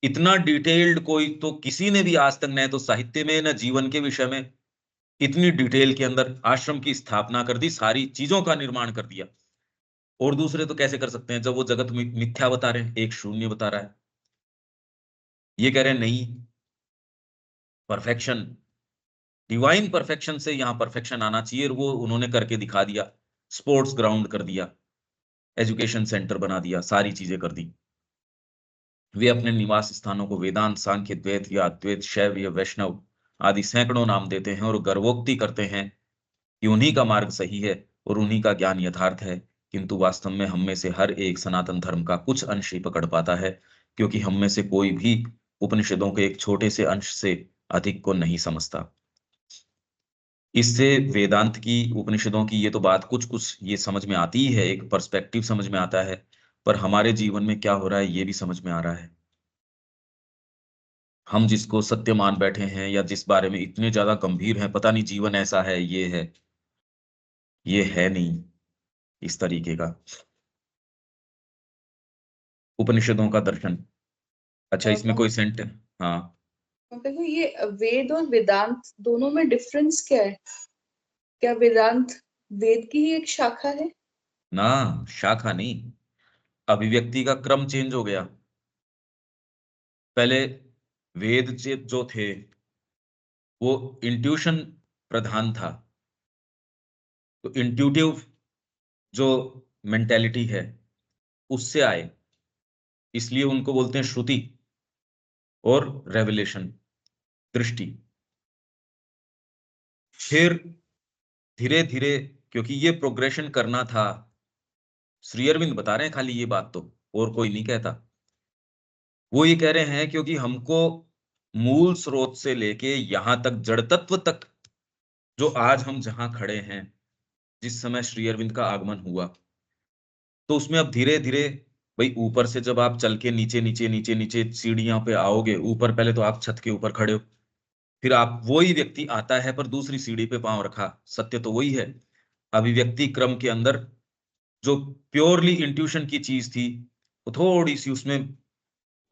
इतना डिटेल्ड कोई तो किसी ने भी आज तक, न तो साहित्य में न जीवन के विषय में, इतनी डिटेल के अंदर आश्रम की स्थापना कर दी, सारी चीजों का निर्माण कर दिया। और दूसरे तो कैसे कर सकते हैं जब वो जगत मिथ्या बता रहे हैं, एक शून्य बता रहा है। ये कह रहे हैं नहीं, परफेक्शन, डिवाइन परफेक्शन से यहां परफेक्शन आना चाहिए, और वो उन्होंने करके दिखा दिया। स्पोर्ट्स ग्राउंड कर दिया, एजुकेशन सेंटर बना दिया, सारी चीजें कर दी। वे अपने निवास स्थानों को वेदांत, सांख्य, द्वैत या अद्वैत, शैव या वैष्णव आदि सैकड़ों नाम देते हैं और गर्वोक्ति करते हैं कि उन्हीं का मार्ग सही है और उन्हीं का ज्ञान यथार्थ है। किंतु वास्तव में हम में से हर एक सनातन धर्म का कुछ अंश ही पकड़ पाता है, क्योंकि हम में से कोई भी उपनिषदों के एक छोटे से अंश से अधिक को नहीं समझता। इससे वेदांत की, उपनिषदों की ये तो बात कुछ कुछ ये समझ में आती ही है, एक पर्सपेक्टिव समझ में आता है, पर हमारे जीवन में क्या हो रहा है ये भी समझ में आ रहा है। हम जिसको सत्य मान बैठे हैं या जिस बारे में इतने ज्यादा गंभीर हैं, पता नहीं जीवन ऐसा है, ये है नहीं इस तरीके का उपनिषदों का दर्शन। अच्छा, इसमें कोई सेंट, हाँ देखो ये वेद और वेदांत दोनों में डिफरेंस क्या है? क्या वेदांत वेद की ही एक शाखा है? ना, शाखा नहीं, अभिव्यक्ति का क्रम चेंज हो गया। पहले वेद जो थे वो इंट्यूशन प्रधान था, तो इंट्यूटिव जो मेंटेलिटी है उससे आए, इसलिए उनको बोलते हैं श्रुति और रेवलेशन, दृष्टि। फिर धीरे धीरे, क्योंकि ये प्रोग्रेशन करना था, श्री अरविंद बता रहे हैं खाली ये बात तो, और कोई नहीं कहता। वो ये कह रहे हैं क्योंकि हमको मूल स्रोत से लेके यहां तक जड़ तत्व तक, जो आज हम जहां खड़े हैं, जिस समय श्री अरविंद का आगमन हुआ, तो उसमें अब धीरे धीरे, भाई ऊपर से जब आप चल के नीचे नीचे नीचे नीचे सीढ़ियां पे आओगे, ऊपर पहले तो आप छत के ऊपर खड़े हो, फिर आप वही व्यक्ति आता है पर दूसरी सीढ़ी पे पांव रखा, सत्य तो वही है। अभिव्यक्ति क्रम के अंदर जो प्योरली इंट्यूशन की चीज थी, वो थोड़ी सी उसमें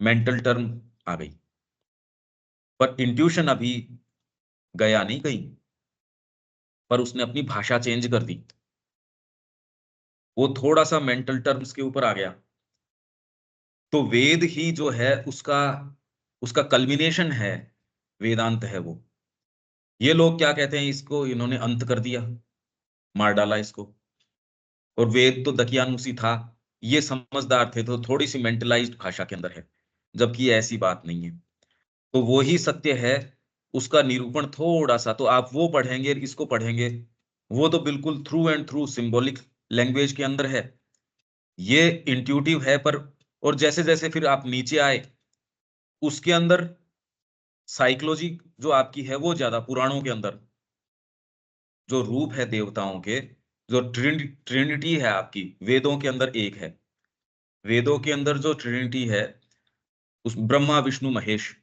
मेंटल टर्म आ गई, पर इंट्यूशन अभी गया नहीं कहीं, पर उसने अपनी भाषा चेंज कर दी, वो थोड़ा सा मेंटल टर्म्स के ऊपर आ गया। तो वेद ही जो है उसका उसका कल्मिनेशन है, वेदांत है वो। ये लोग क्या कहते हैं, इसको इन्होंने अंत कर दिया, मार डाला इसको, और वेद तो दकियानुसी था, ये समझदार थे तो थोड़ी सी मेंटलाइज्ड भाषा के अंदर है, जबकि ये ऐसी बात नहीं है। तो वो ही सत्य है, उसका निरूपण थोड़ा सा तो आप वो पढ़ेंगे, इसको पढ़ेंगे, वो तो बिल्कुल through and through symbolic language के अंदर है, ये इंट्यूटिव है। पर और जैसे जैसे फिर आप नीचे आए, उसके अंदर साइकोलॉजी जो आपकी है वो ज्यादा पुराणों के अंदर, जो रूप है देवताओं के, जो ट्रिनिटी है आपकी, वेदों के अंदर एक है। वेदों के अंदर जो ट्रिनिटी है, उस ब्रह्मा विष्णु महेश,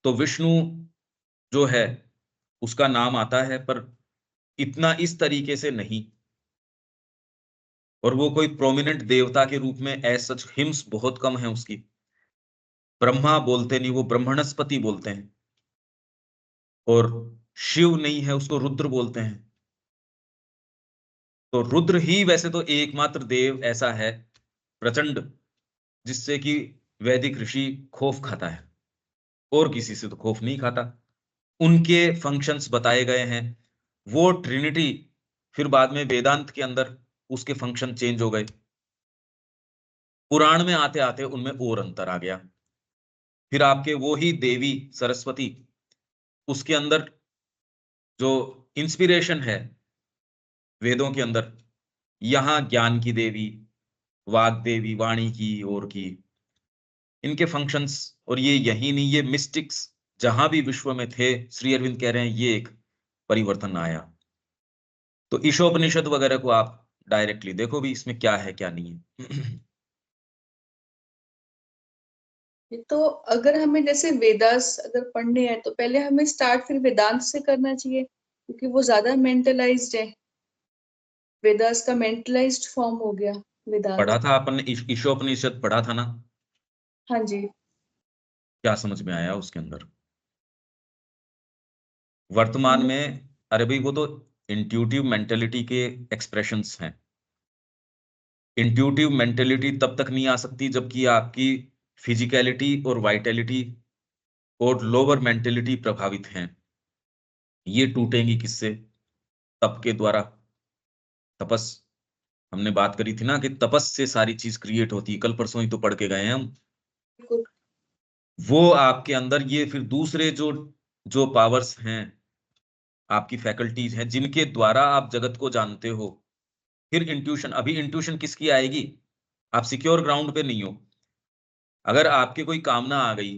तो विष्णु जो है उसका नाम आता है, पर इतना इस तरीके से नहीं, और वो कोई प्रोमिनेंट देवता के रूप में एज सच हिम्स बहुत कम है उसकी। ब्रह्मा बोलते नहीं, वो ब्रह्मणस्पति बोलते हैं, और शिव नहीं है, उसको रुद्र बोलते हैं। तो रुद्र ही वैसे तो एकमात्र देव ऐसा है प्रचंड, जिससे कि वैदिक ऋषि खौफ खाता है, और किसी से तो खौफ नहीं खाता। उनके फंक्शंस बताए गए हैं। वो ट्रिनिटी फिर बाद में वेदांत के अंदर उसके फंक्शन चेंज हो गए। पुराण में आते आते उनमें और अंतर आ गया। फिर आपके वो ही देवी सरस्वती, उसके अंदर जो इंस्पिरेशन है वेदों के अंदर, यहाँ ज्ञान की देवी, वाग देवी, वाणी की और की, इनके फंक्शंस, और ये यही नहीं, ये मिस्टिक्स जहां भी विश्व में थे, श्री अरविंद कह रहे हैं ये एक परिवर्तन आया। तो ईशोपनिषद वगैरह को आप डायरेक्टली देखो भी, इसमें क्या है क्या नहीं है। तो अगर हमें जैसे वेदास अगर पढ़ने हैं तो पहले हमें स्टार्ट फिर वेदांत से करना चाहिए, क्योंकि वो ज्यादा मेंटलाइज्ड है। वेदास का मेंटलाइज्ड फॉर्म हो गया वेदांत। पढ़ा था अपन ने, ईशोपनिषद पढ़ा था ना? हाँ जी। क्या समझ में आया उसके अंदर वर्तमान हमें में? अरे भाई वो तो इंट्यूटिव मेंटेलिटी के एक्सप्रेशंस हैं। इंट्यूटिव मेंटेलिटी तब तक नहीं आ सकती जबकि आपकी फिजिकलिटी और वाइटलिटी और लोअर मेंटेलिटी प्रभावित हैं। ये टूटेंगी किससे? तप के द्वारा। तपस, हमने बात करी थी ना कि तपस से सारी चीज क्रिएट होती है, कल परसों ही तो पढ़ के गए हैं हम। कुछ वो आपके अंदर ये फिर दूसरे जो जो पावर्स हैं, आपकी फैकल्टीज हैं, जिनके द्वारा आप जगत को जानते हो। फिर इंट्यूशन, अभी इंट्यूशन किसकी आएगी? आप सिक्योर ग्राउंड पे नहीं हो। अगर आपके कोई कामना आ गई,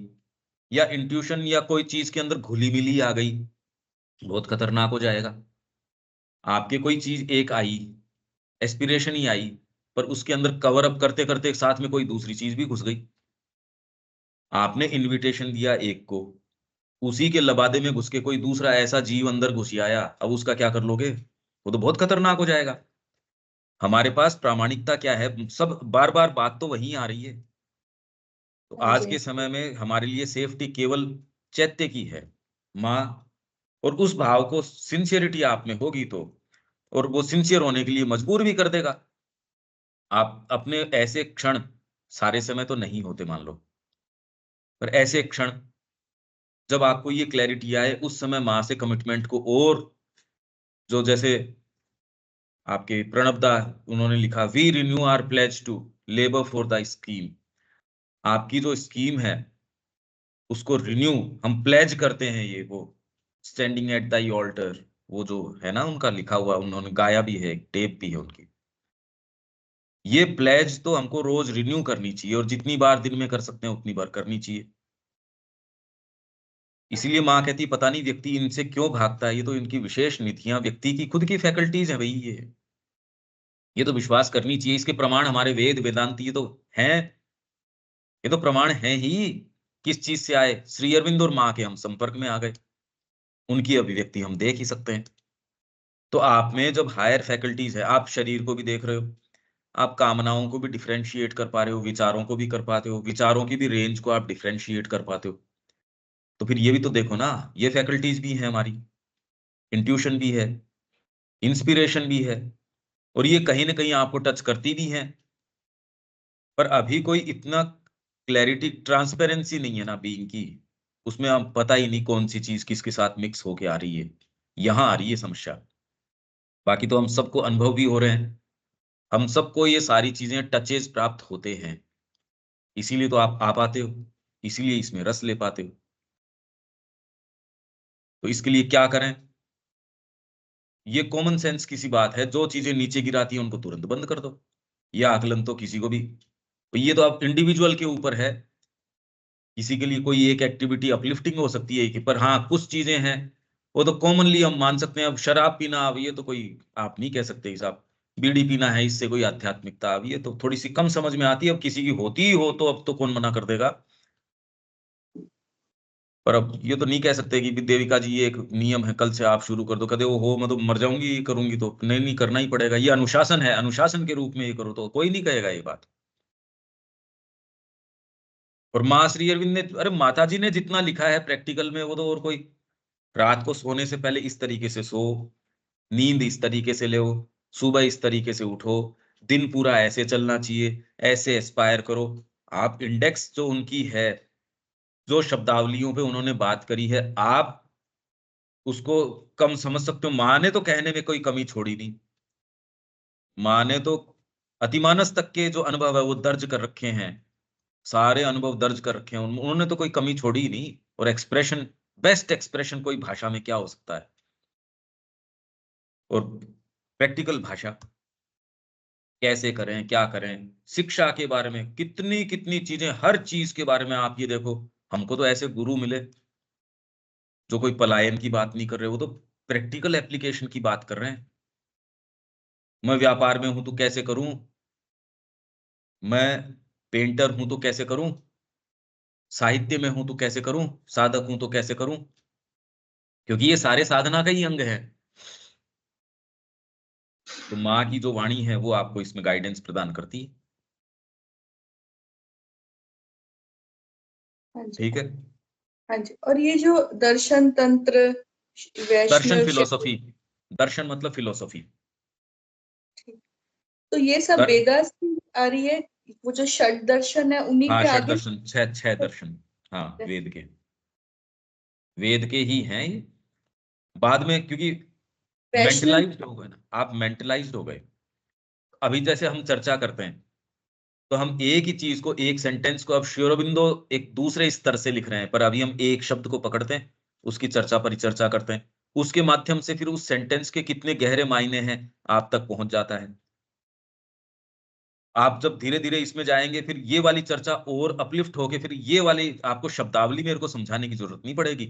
या इंट्यूशन या कोई चीज के अंदर घुली मिली आ गई, बहुत खतरनाक हो जाएगा। आपके कोई चीज एक आई, एस्पिरेशन ही आई, पर उसके अंदर कवर अप करते करते साथ में कोई दूसरी चीज भी घुस गई। आपने इनविटेशन दिया एक को, उसी के लबादे में घुस के कोई दूसरा ऐसा जीव अंदर घुस आया, अब उसका क्या कर लोगे? वो तो बहुत खतरनाक हो जाएगा। हमारे पास प्रामाणिकता क्या है? सब बार बार बात तो वही आ रही है। तो हाँ आज जी। के समय में हमारे लिए सेफ्टी केवल चैत्य की है, माँ। और उस भाव को, सिंसियरिटी आप में होगी तो, और वो सिंसियर होने के लिए मजबूर भी कर देगा। आप अपने ऐसे क्षण, सारे समय तो नहीं होते मान लो, पर ऐसे क्षण जब आपको ये क्लैरिटी आए, उस समय माँ से कमिटमेंट को, और जो जैसे आपके प्रणब दा उन्होंने लिखा, we renew our pledge to labour for the scheme. आपकी जो स्कीम है उसको रिन्यू हम प्लेज करते हैं, ये वो स्टैंडिंग एट द ऑल्टर, वो जो है ना उनका लिखा हुआ, उन्होंने गाया भी है, एक टेप भी है उनकी। ये प्लेज तो हमको रोज रिन्यू करनी चाहिए, और जितनी बार दिन में कर सकते हैं उतनी बार करनी चाहिए। इसीलिए माँ कहती पता नहीं व्यक्ति इनसे क्यों भागता है, ये तो इनकी विशेष नीतियां, व्यक्ति की खुद की फैकल्टीज है भाई। ये तो विश्वास करनी चाहिए, इसके प्रमाण हमारे वेद वेदांत ये तो हैं। ये तो प्रमाण हैं ही। किस चीज से आए? श्री अरविंद और माँ के हम संपर्क में आ गए, उनकी अभिव्यक्ति हम देख ही सकते हैं। तो आप में जब हायर फैकल्टीज है, आप शरीर को भी देख रहे हो, आप कामनाओं को भी डिफरेंशिएट कर पा रहे हो, विचारों को भी कर पाते हो, विचारों की भी रेंज को आप डिफरेंशिएट कर पाते हो। तो फिर ये भी तो देखो ना, ये फैकल्टीज भी हैं हमारी, इंट्यूशन भी है, इंस्पिरेशन भी है, और ये कहीं ना कहीं आपको टच करती भी हैं। पर अभी कोई इतना क्लैरिटी, ट्रांसपेरेंसी नहीं है ना बीइंग की। उसमें आप पता ही नहीं कौन सी चीज किसके साथ मिक्स होके आ रही है। यहां आ रही है समस्या। बाकी तो हम सबको अनुभव भी हो रहे हैं, हम सबको ये सारी चीजें टचेज प्राप्त होते हैं। इसीलिए तो आप आ पाते हो, इसीलिए इसमें रस ले पाते हो। तो इसके लिए क्या करें? ये कॉमन सेंस की सी बात है, जो चीजें नीचे गिराती हैं उनको तुरंत बंद कर दो। ये आकलन तो किसी को भी, तो ये तो आप इंडिविजुअल के ऊपर है। किसी के लिए कोई एक एक्टिविटी अपलिफ्टिंग हो सकती है, कि पर हाँ कुछ चीजें हैं वो तो कॉमनली हम मान सकते हैं। अब शराब पीना, अब ये तो कोई आप नहीं कह सकते साहब बीड़ी पीना है इससे कोई आध्यात्मिकता, अब ये तो थोड़ी सी कम समझ में आती है। अब किसी की होती ही हो तो अब तो कौन मना कर देगा। पर अब ये तो नहीं कह सकते कि देविका जी ये एक नियम है कल से आप शुरू कर दो, कदे वो हो मैं तो मर जाऊंगी ये करूंगी, तो नहीं नहीं करना ही पड़ेगा, ये अनुशासन है, अनुशासन के रूप में ये करो, तो कोई नहीं कहेगा ये बात। और माँ श्री अरविंद ने, अरे माता जी ने जितना लिखा है प्रैक्टिकल में, वो तो और कोई, रात को सोने से पहले इस तरीके से सो, नींद इस तरीके से लो, सुबह इस तरीके से उठो, दिन पूरा ऐसे चलना चाहिए, ऐसे एस्पायर करो। आप इंडेक्स जो उनकी है, जो शब्दावलियों पे उन्होंने बात करी है, आप उसको कम समझ सकते हो। माँ ने तो कहने में कोई कमी छोड़ी नहीं, माँ ने तो अतिमानस तक के जो अनुभव है वो दर्ज कर रखे हैं, सारे अनुभव दर्ज कर रखे हैं, उन्होंने तो कोई कमी छोड़ी ही नहीं। और एक्सप्रेशन, बेस्ट एक्सप्रेशन कोई भाषा में क्या हो सकता है, और प्रैक्टिकल भाषा कैसे करें, क्या करें, शिक्षा के बारे में कितनी कितनी चीजें, हर चीज के बारे में आप ये देखो। हमको तो ऐसे गुरु मिले जो कोई पलायन की बात नहीं कर रहे, वो तो प्रैक्टिकल एप्लीकेशन की बात कर रहे हैं। मैं व्यापार में हूं तो कैसे करूं, मैं पेंटर हूं तो कैसे करूं, साहित्य में हूं तो कैसे करूं, साधक हूं तो कैसे करूं, क्योंकि ये सारे साधना का ही अंग है। तो माँ की जो वाणी है वो आपको इसमें गाइडेंस प्रदान करती है। हाँ जी। ठीक है। हाँ जी, और ये जो दर्शन तंत्र, दर्शन वैष्णव शिव, फिलोसफी, दर्शन मतलब फिलोसफी। तो ये सब दर, वेदास की आ रही है। वो जो षड दर्शन है उन्हीं हाँ के षड आगे। दर्शन, छह छह दर्शन, हाँ वेद के, वेद के ही हैं ये। बाद में क्योंकि वैष्णव। मेंटलाइज्ड हो गए ना, आप मेंटलाइज्ड हो गए। अभी जैसे हम चर्चा करते हैं तो हम एक ही चीज को, एक सेंटेंस को, अब श्री अरबिंदो एक दूसरे स्तर से लिख रहे हैं, पर अभी हम एक शब्द को पकड़ते हैं, उसकी चर्चा परिचर्चा करते हैं, उसके माध्यम से फिर उस सेंटेंस के कितने गहरे मायने हैं आप तक पहुंच जाता है। आप जब धीरे धीरे इसमें जाएंगे फिर ये वाली चर्चा और अपलिफ्ट होके फिर ये वाली आपको शब्दावली मेरे को समझाने की जरूरत नहीं पड़ेगी।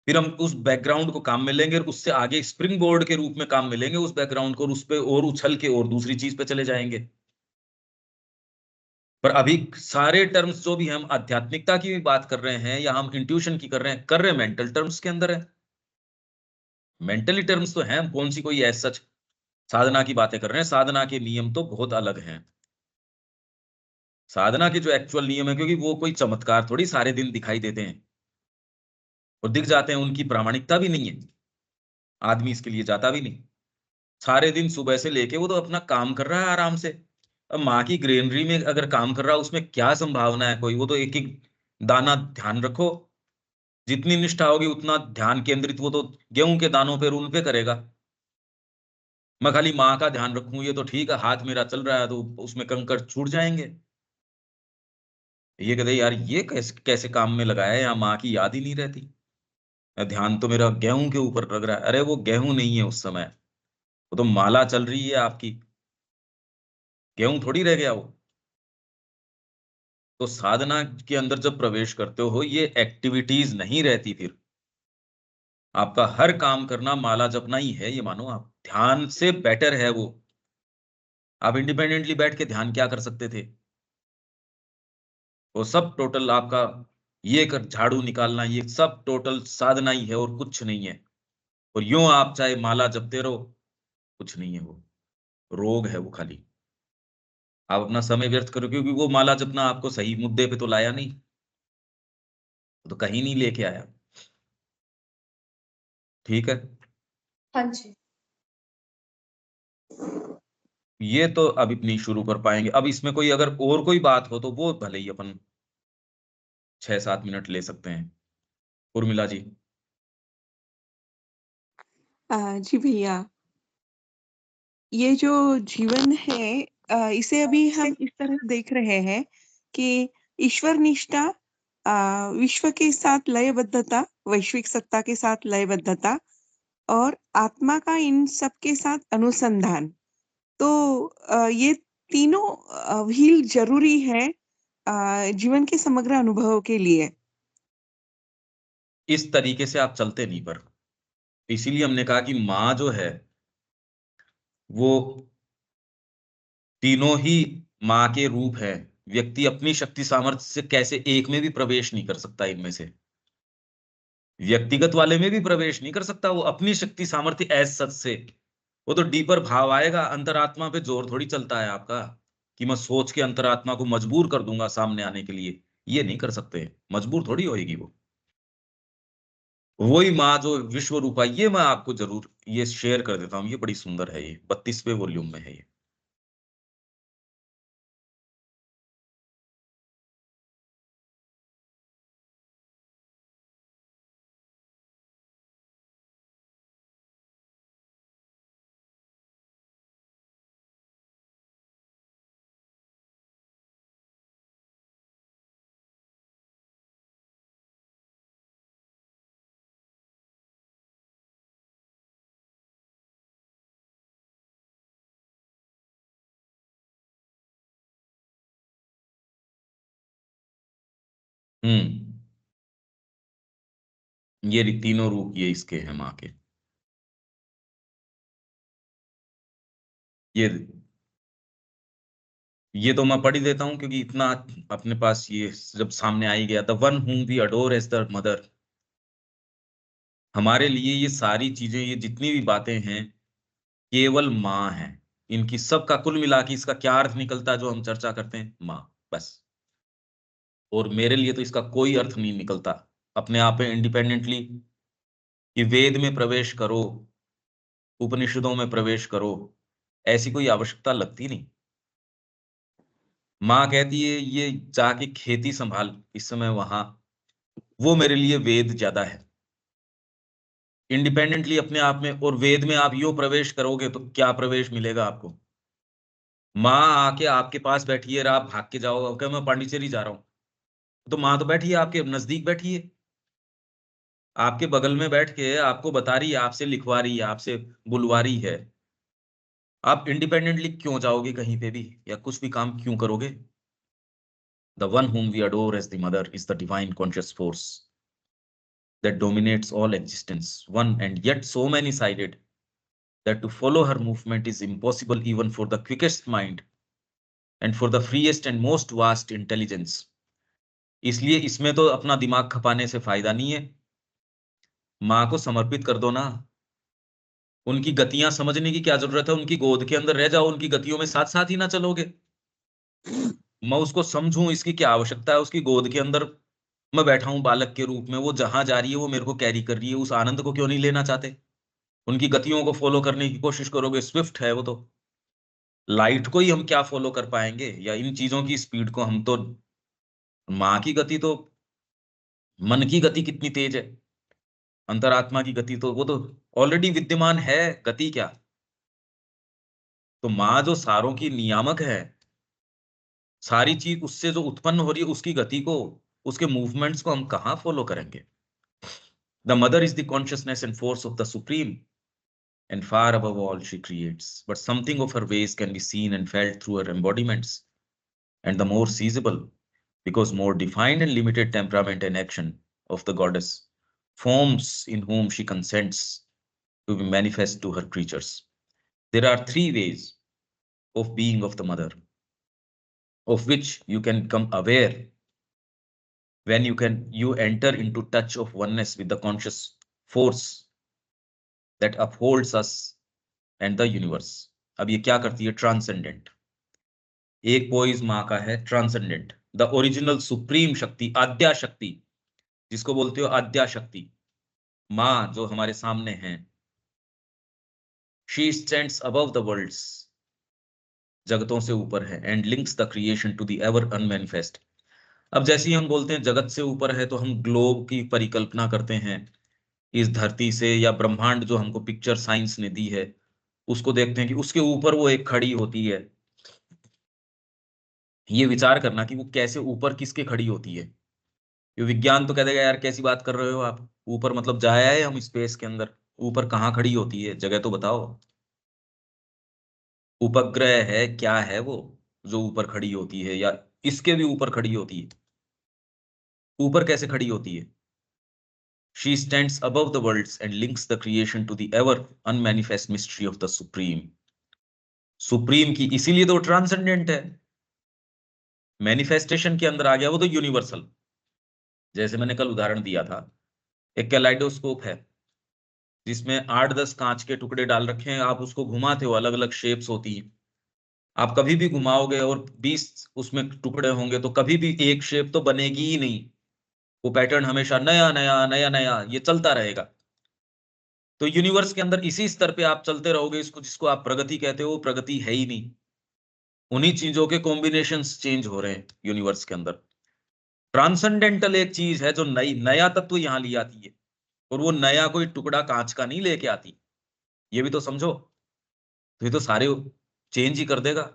फिर हम उस बैकग्राउंड को काम में लेंगे और उससे आगे स्प्रिंग बोर्ड के रूप में काम में लेंगे उस बैकग्राउंड को, और उस पे और उछल के और दूसरी चीज पे चले जाएंगे। पर अभी सारे टर्म्स जो भी हम आध्यात्मिकता की भी बात कर रहे हैं या हम इंट्यूशन की कर रहे हैं मेंटल टर्म्स के अंदर है। मेंटली टर्म्स तो हैं, हम कौन सी कोई ऐसा सच साधना की बातें कर रहे हैं, साधना के नियम तो बहुत अलग हैं। साधना के जो एक्चुअल नियम है, क्योंकि वो कोई चमत्कार थोड़ी सारे दिन दिखाई देते हैं और दिख जाते हैं, उनकी प्रामाणिकता भी नहीं है, आदमी इसके लिए जाता भी नहीं। सारे दिन सुबह से लेके वो तो अपना काम कर रहा है आराम से। अब माँ की ग्रेनरी में अगर काम कर रहा है उसमें क्या संभावना है कोई, वो तो एक एक दाना ध्यान रखो, जितनी निष्ठा होगी उतना ध्यान केंद्रित वो तो गेहूं के दानों पे उन पे करेगा। मैं खाली माँ का ध्यान रखूं ये तो ठीक है, हाथ मेरा चल रहा है तो उसमें कंकड़ छूट जाएंगे। ये कहते यार ये कैसे कैसे काम में लगाया है, यहाँ माँ की याद ही नहीं रहती, ध्यान तो मेरा गेहूं के ऊपर लग रहा है। अरे वो गेहूं नहीं है उस समय, वो तो माला चल रही है आपकी, गेहूं थोड़ी रह गया वो। तो साधना के अंदर जब प्रवेश करते हो ये एक्टिविटीज नहीं रहती, फिर आपका हर काम करना माला जपना ही है, ये मानो आप ध्यान से बेटर है वो। आप इंडिपेंडेंटली बैठ के ध्यान क्या कर सकते थे, वो सब टोटल आपका ये कर झाड़ू निकालना, ये सब टोटल साधना ही है और कुछ नहीं है। और यूं आप चाहे माला जपते रहो, कुछ नहीं है वो, रोग है वो खाली। आप अपना समय व्यर्थ करो, क्योंकि वो माला जपना आपको सही मुद्दे पे तो लाया नहीं, तो कहीं नहीं लेके आया। ठीक है। हाँ जी। ये तो अब इतनी शुरू कर पाएंगे, अब इसमें कोई अगर और कोई बात हो तो वो भले ही अपन 6-7 मिनट ले सकते हैं। उर्मिला जी। जी भैया, ये जो जीवन है इसे अभी हम इस तरह देख रहे हैं कि ईश्वर निष्ठा, विश्व के साथ लयबद्धता, वैश्विक सत्ता के साथ लयबद्धता और आत्मा का इन सब के साथ अनुसंधान। तो ये तीनों व्हील जरूरी है जीवन के समग्र अनुभव के लिए। इस तरीके से आप चलते नहीं, पर इसीलिए हमने कहा कि माँ जो है वो तीनों ही माँ के रूप है। व्यक्ति अपनी शक्ति सामर्थ्य से कैसे एक में भी प्रवेश नहीं कर सकता, इनमें से व्यक्तिगत वाले में भी प्रवेश नहीं कर सकता वो अपनी शक्ति सामर्थ्य एज सच से। वो तो डीपर भाव आएगा, अंतरात्मा पे जोर थोड़ी चलता है आपका कि मैं सोच के अंतरात्मा को मजबूर कर दूंगा सामने आने के लिए। ये नहीं कर सकते, मजबूर थोड़ी होएगी वो। वही माँ जो विश्व रूपा, ये मैं आपको जरूर ये शेयर कर देता हूँ, ये बड़ी सुंदर है, ये 32वें वॉल्यूम में है ये। हम्म, ये तीनों रूप ये इसके हैं माँ के। ये तो मैं पढ़ ही देता हूँ क्योंकि इतना अपने पास ये जब सामने आ ही गया। The one whom we adore as the mother, हमारे लिए ये सारी चीजें, ये जितनी भी बातें हैं केवल माँ है। इनकी सब का कुल मिला के इसका क्या अर्थ निकलता है जो हम चर्चा करते हैं, माँ, बस। और मेरे लिए तो इसका कोई अर्थ नहीं निकलता अपने आप में इंडिपेंडेंटली कि वेद में प्रवेश करो, उपनिषदों में प्रवेश करो, ऐसी कोई आवश्यकता लगती नहीं। माँ कहती है ये जाके खेती संभाल इस समय वहां, वो मेरे लिए वेद ज्यादा है इंडिपेंडेंटली अपने आप में। और वेद में आप यो प्रवेश करोगे तो क्या प्रवेश मिलेगा आपको? माँ आके आपके पास बैठी है और आप भाग के जाओगे, okay, मैं पांडिचेरी जा रहा हूँ, तो माँ तो बैठी है आपके नजदीक बैठी है, आपके बगल में बैठ के आपको बता रही है, आपसे लिखवा रही है, आपसे बुलवा रही है। आप इंडिपेंडेंटली क्यों जाओगे कहीं पे भी या कुछ भी काम क्यों करोगे? The one whom we adore as the mother is the divine conscious force that dominates all existence, one and yet so many sided that to follow her movement is impossible even for the quickest mind and for the freest and most vast intelligence। इसलिए इसमें तो अपना दिमाग खपाने से फायदा नहीं है, माँ को समर्पित कर दो ना। उनकी गतियां समझने की क्या जरूरत है? उनकी गोद के अंदर रह जाओ, उनकी गतियों में साथ साथ ही ना चलोगे। मैं उसको समझूं इसकी क्या आवश्यकता है? उसकी गोद के अंदर मैं बैठा हूं बालक के रूप में, वो जहां जा रही है वो मेरे को कैरी कर रही है, उस आनंद को क्यों नहीं लेना चाहते? उनकी गतियों को फॉलो करने की कोशिश करोगे, स्विफ्ट है वो तो। लाइट को ही हम क्या फॉलो कर पाएंगे, या इन चीजों की स्पीड को? हम तो, माँ की गति तो, मन की गति कितनी तेज है, अंतरात्मा की गति तो वो तो ऑलरेडी विद्यमान है, गति क्या। तो माँ जो सारों की नियामक है, सारी चीज उससे जो उत्पन्न हो रही है उसकी गति को, उसके मूवमेंट्स को हम कहाँ फॉलो करेंगे? The mother is the consciousness and force of the supreme and far above all she creates, but something of her ways can be seen and felt through her embodiments, and the more seizable because more defined and limited temperament and action of the goddess forms in whom she consents to be manifest to her creatures. There are three ways of being of the mother, of which you can become aware when you enter into touch of oneness with the conscious force that upholds us and the universe। अब ये क्या करती है? Transcendent. एक पोइज माँ का है transcendent, the original supreme शक्ति, आद्या शक्ति, जिसको बोलते हो आद्या शक्ति, माँ जो हमारे सामने है। She stands above the worlds, जगतों से ऊपर है, and links the creation to the ever unmanifest. अब जैसे ही हम बोलते हैं जगत से ऊपर है, तो हम ग्लोब की परिकल्पना करते हैं, इस धरती से या ब्रह्मांड जो हमको पिक्चर साइंस ने दी है उसको देखते हैं कि उसके ऊपर वो एक खड़ी होती है। ये विचार करना कि वो कैसे ऊपर किसके खड़ी होती है, ये विज्ञान तो कह देगा यार कैसी बात कर रहे हो आप, ऊपर मतलब जाया है हम स्पेस के अंदर, ऊपर कहाँ खड़ी होती है, जगह तो बताओ। उपग्रह है, क्या है वो जो ऊपर खड़ी होती है, या इसके भी ऊपर खड़ी होती है? ऊपर कैसे खड़ी होती है? She stands above the worlds and links the creation to the ever unmanifest mystery of the Supreme. Supreme की, इसीलिए तो ट्रांसेंडेंट है, मैनिफेस्टेशन के अंदर आ गया वो तो यूनिवर्सल। जैसे मैंने कल उदाहरण दिया था, एक कैलाइडोस्कोप है जिसमें 8-10 कांच के टुकड़े डाल रखे हैं, आप उसको घुमाते हो, अलग अलग शेप्स होती हैं, आप कभी भी घुमाओगे और 20 उसमें टुकड़े होंगे तो कभी भी एक शेप तो बनेगी ही नहीं, वो पैटर्न हमेशा नया नया नया नया ये चलता रहेगा। तो यूनिवर्स के अंदर इसी स्तर पे आप चलते रहोगे, इसको जिसको आप प्रगति कहते हो, वो प्रगति है ही नहीं, उन्हीं चीजों के कॉम्बिनेशंस चेंज हो रहे हैं यूनिवर्स के अंदर। ट्रांसेंडेंटल एक चीज है जो नया तत्व यहां ली आती है, और वो नया कोई टुकड़ा कांच का नहीं लेके आती, ये भी तो समझो, तो ये तो सारे चेंज ही कर देगा।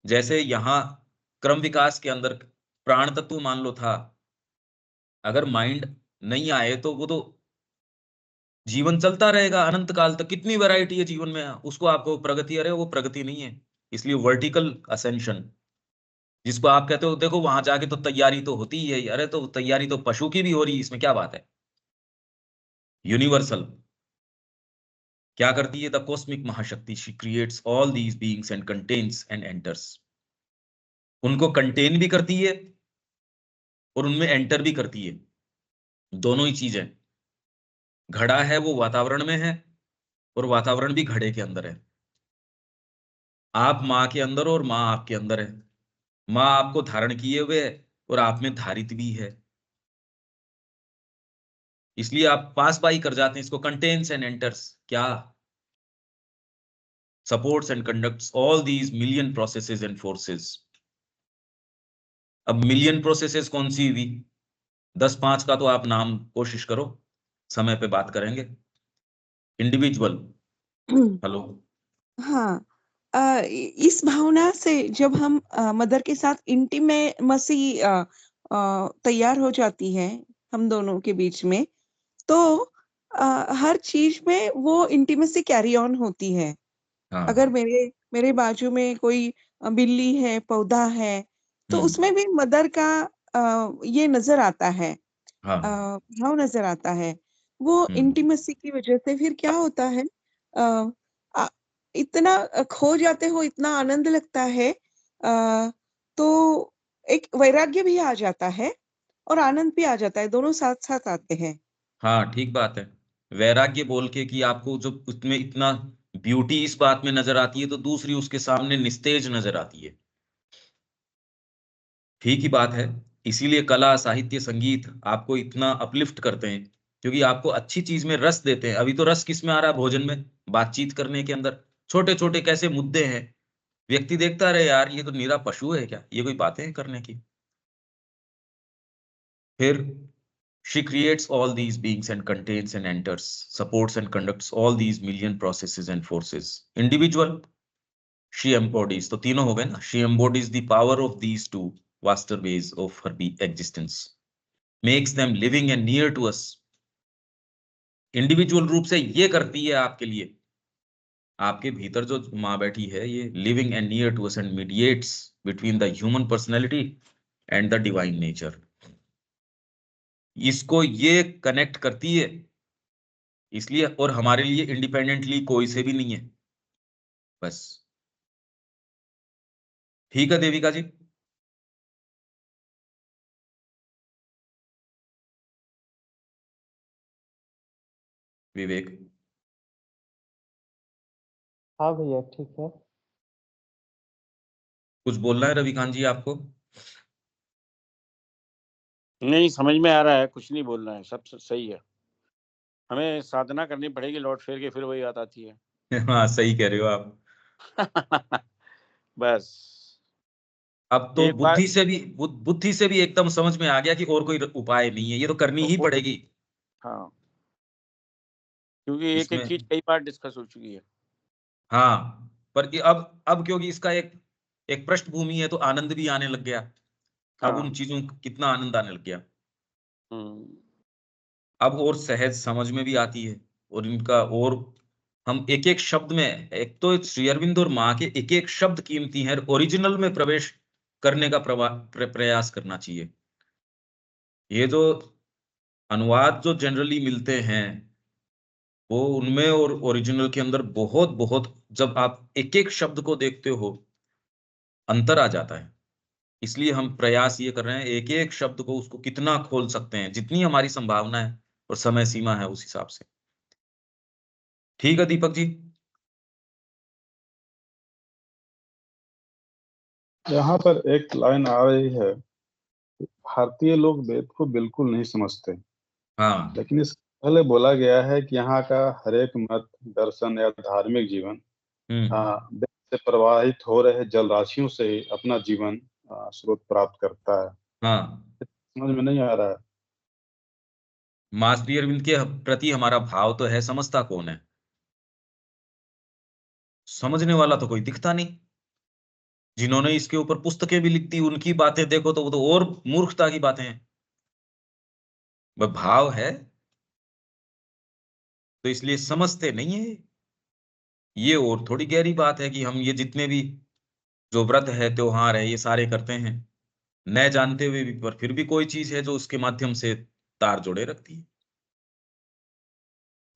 जैसे यहां क्रम विकास के अंदर प्राण तत्व मान लो था, अगर माइंड नहीं आए तो वो तो जीवन चलता रहेगा अनंत काल तक, कितनी वैरायटी है जीवन में, उसको आपको प्रगति, अरे वो प्रगति नहीं है। इसलिए वर्टिकल असेंशन जिसको आप कहते हो, देखो वहां जाके तो तैयारी तो होती ही है, अरे तो तैयारी तो पशु की भी हो रही है, इसमें क्या बात है। यूनिवर्सल क्या करती है, द कॉस्मिक महाशक्ति, she creates all these beings and contains and enters, उनको कंटेन भी करती है और उनमें एंटर भी करती है, दोनों ही चीजें। घड़ा है वो वातावरण में है और वातावरण भी घड़े के अंदर है, आप माँ के अंदर और माँ आपके अंदर है, माँ आपको धारण किए हुए है और आप में धारित भी है, इसलिए आप पास बाई कर जाते हैं। इसको कंटेन्स एंड एंटर्स क्या, supports and conducts all these million processes and forces. अब मिलियन प्रोसेसेस कौन सी हुई, 10-5 का तो आप नाम कोशिश करो, समय पे बात करेंगे। इंडिविजुअल, हेलो, हाँ, इस भावना से जब हम मदर के साथ इंटीमेसी तैयार हो जाती है हम दोनों के बीच में, तो हर चीज में वो इंटीमेसी कैरी ऑन होती है। हाँ अगर मेरे बाजू में कोई बिल्ली है, पौधा है, तो उसमें भी मदर का ये नजर आता है, हाँ भाव नजर आता है। वो इंटीमेसी की वजह से फिर क्या होता है, अ, आ- इतना खो जाते हो, इतना आनंद लगता है, तो एक वैराग्य भी आ जाता है और आनंद भी आ जाता है, दोनों साथ साथ आते हैं। हाँ, ठीक बात है। वैराग्य बोल के कि आपको जो उसमें इतना ब्यूटी इस बात में नजर आती है, तो दूसरी उसके सामने निस्तेज नजर आती है, ठीक ही बात है। इसीलिए कला, साहित्य, संगीत आपको इतना अपलिफ्ट करते हैं, क्योंकि आपको अच्छी चीज में रस देते हैं। अभी तो रस किस में आ रहा है, भोजन में, बातचीत करने के अंदर, छोटे छोटे कैसे मुद्दे हैं, व्यक्ति देखता रहे यार ये तो निरा पशु है क्या, ये कोई बातें हैं करने की। फिर she creates all these beings and contains and enters, supports and conducts all these million processes and forces. Individual, she embodies, तो तीनों हो गए ना, she embodies the power of these two vaster ways of her existence, makes them living and near to us. Individual रूप से ये करती है आपके लिए, आपके भीतर जो माँ बैठी है, ये living and near to us and mediates between the human personality and the divine nature, इसको ये कनेक्ट करती है, इसलिए, और हमारे लिए इंडिपेंडेंटली कोई से भी नहीं है, बस। ठीक है देविका जी। विवेक, हाँ भैया ठीक है। कुछ बोलना है रविकांत जी आपको? नहीं, समझ में आ रहा है, कुछ नहीं बोलना है, सब सही है। हमें साधना करनी पड़ेगी लौट फेर के, फिर वही बात आती है। हाँ, सही कह रहे हो आप। बस अब तो एक बात, बुद्धि से भी एकदम समझ में आ गया कि और कोई उपाय नहीं है, ये तो करनी ही पड़ेगी। हाँ, क्योंकि एक एक इसमें, चीज कई बार डिस्कस हो चुकी है। हाँ, पर अब क्योंकि इसका एक एक पृष्ठभूमि है, तो आनंद भी आने लग गया। अब हाँ। उन चीजों कितना आनंद आने लग गया, हम्म। अब और सहज समझ में भी आती है, और इनका, और हम एक एक शब्द में, एक तो श्री अरविंद और माँ के एक एक शब्द कीमती है, ओरिजिनल में प्रवेश करने का प्रयास करना चाहिए। ये जो अनुवाद जो जनरली मिलते हैं वो उनमें और ओरिजिनल के अंदर बहुत बहुत, जब आप एक एक शब्द को देखते हो अंतर आ जाता है। इसलिए हम प्रयास ये कर रहे हैं एक एक शब्द को, उसको कितना खोल सकते हैं, जितनी हमारी संभावना है और समय सीमा है उस हिसाब से। ठीक है दीपक जी। यहाँ पर एक लाइन आ रही है, भारतीय लोग वेद को बिल्कुल नहीं समझते, हाँ लेकिन इस पहले बोला गया है कि यहाँ का हर एक मत, दर्शन या धार्मिक जीवन वेद से प्रवाहित हो रहे जल राशियों से ही अपना जीवन स्रोत प्राप्त करता है। हाँ। समझ में नहीं आ रहा है। माँ श्री अरविंद के प्रति हमारा भाव तो है, समझता कौन है? समझने वाला तो कोई दिखता नहीं। जिन्होंने इसके ऊपर पुस्तकें भी लिख दी उनकी बातें देखो तो वो तो और मूर्खता की बातें हैं। वह भाव है तो इसलिए समझते नहीं है। ये और थोड़ी गहरी बात है कि हम ये जितने भी जो व्रत है, त्योहार है, ये सारे करते हैं न जानते हुए भी, पर फिर भी कोई चीज है जो उसके माध्यम से तार जोड़े रखती है।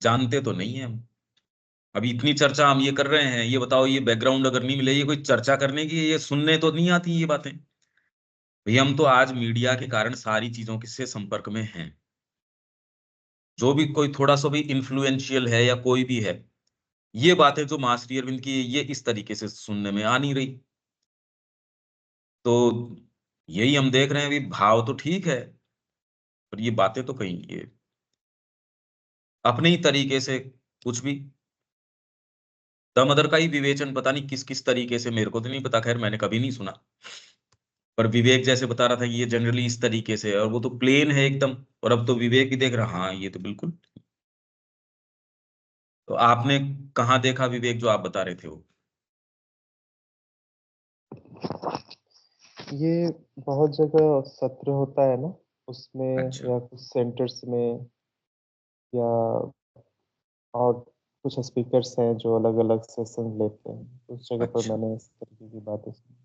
जानते तो नहीं है हम। अभी इतनी चर्चा हम ये कर रहे हैं, ये बताओ ये बैकग्राउंड अगर नहीं मिले, ये कोई चर्चा करने की, ये सुनने तो नहीं आती ये बातें। भैया हम तो आज मीडिया के कारण सारी चीजों के से संपर्क में हैं। जो भी कोई थोड़ा सा भी इन्फ्लुएंशियल है या कोई भी है, ये बातें जो माँ श्री अरविंद की ये इस तरीके से सुनने में आ नहीं रही। तो यही हम देख रहे हैं भी, भाव तो ठीक है पर ये बातें तो कहीं ये अपने ही तरीके से कुछ भी दमदर का ही विवेचन पता नहीं किस किस तरीके से, मेरे को तो नहीं पता, खैर मैंने कभी नहीं सुना। पर विवेक जैसे बता रहा था कि ये जनरली इस तरीके से है और वो तो प्लेन है एकदम। और अब तो विवेक भी देख रहा, हाँ ये तो बिल्कुल। तो आपने कहाँ देखा विवेक जो आप बता रहे थे वो? ये बहुत जगह सत्र होता है ना, उसमें अच्छा या कुछ सेंटर्स में, या और कुछ स्पीकर्स हैं जो अलग अलग सेशन लेते हैं, उस जगह पर अच्छा। मैंने इस तरीके की बातें सुनी।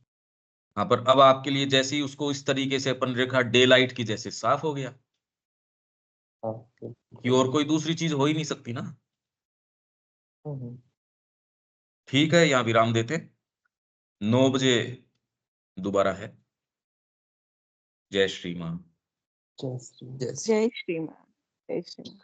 हाँ पर अब आपके लिए जैसे ही उसको इस तरीके से अपन रेखा डे लाइट की जैसे साफ हो गया हाँ कि बिल्कुल। और कोई दूसरी चीज हो ही नहीं सकती ना। हम्म, ठीक है, यहाँ विराम देते, 9 बजे दोबारा है। जय श्री मां। जय श्री। जय श्री मां। जय श्री मां।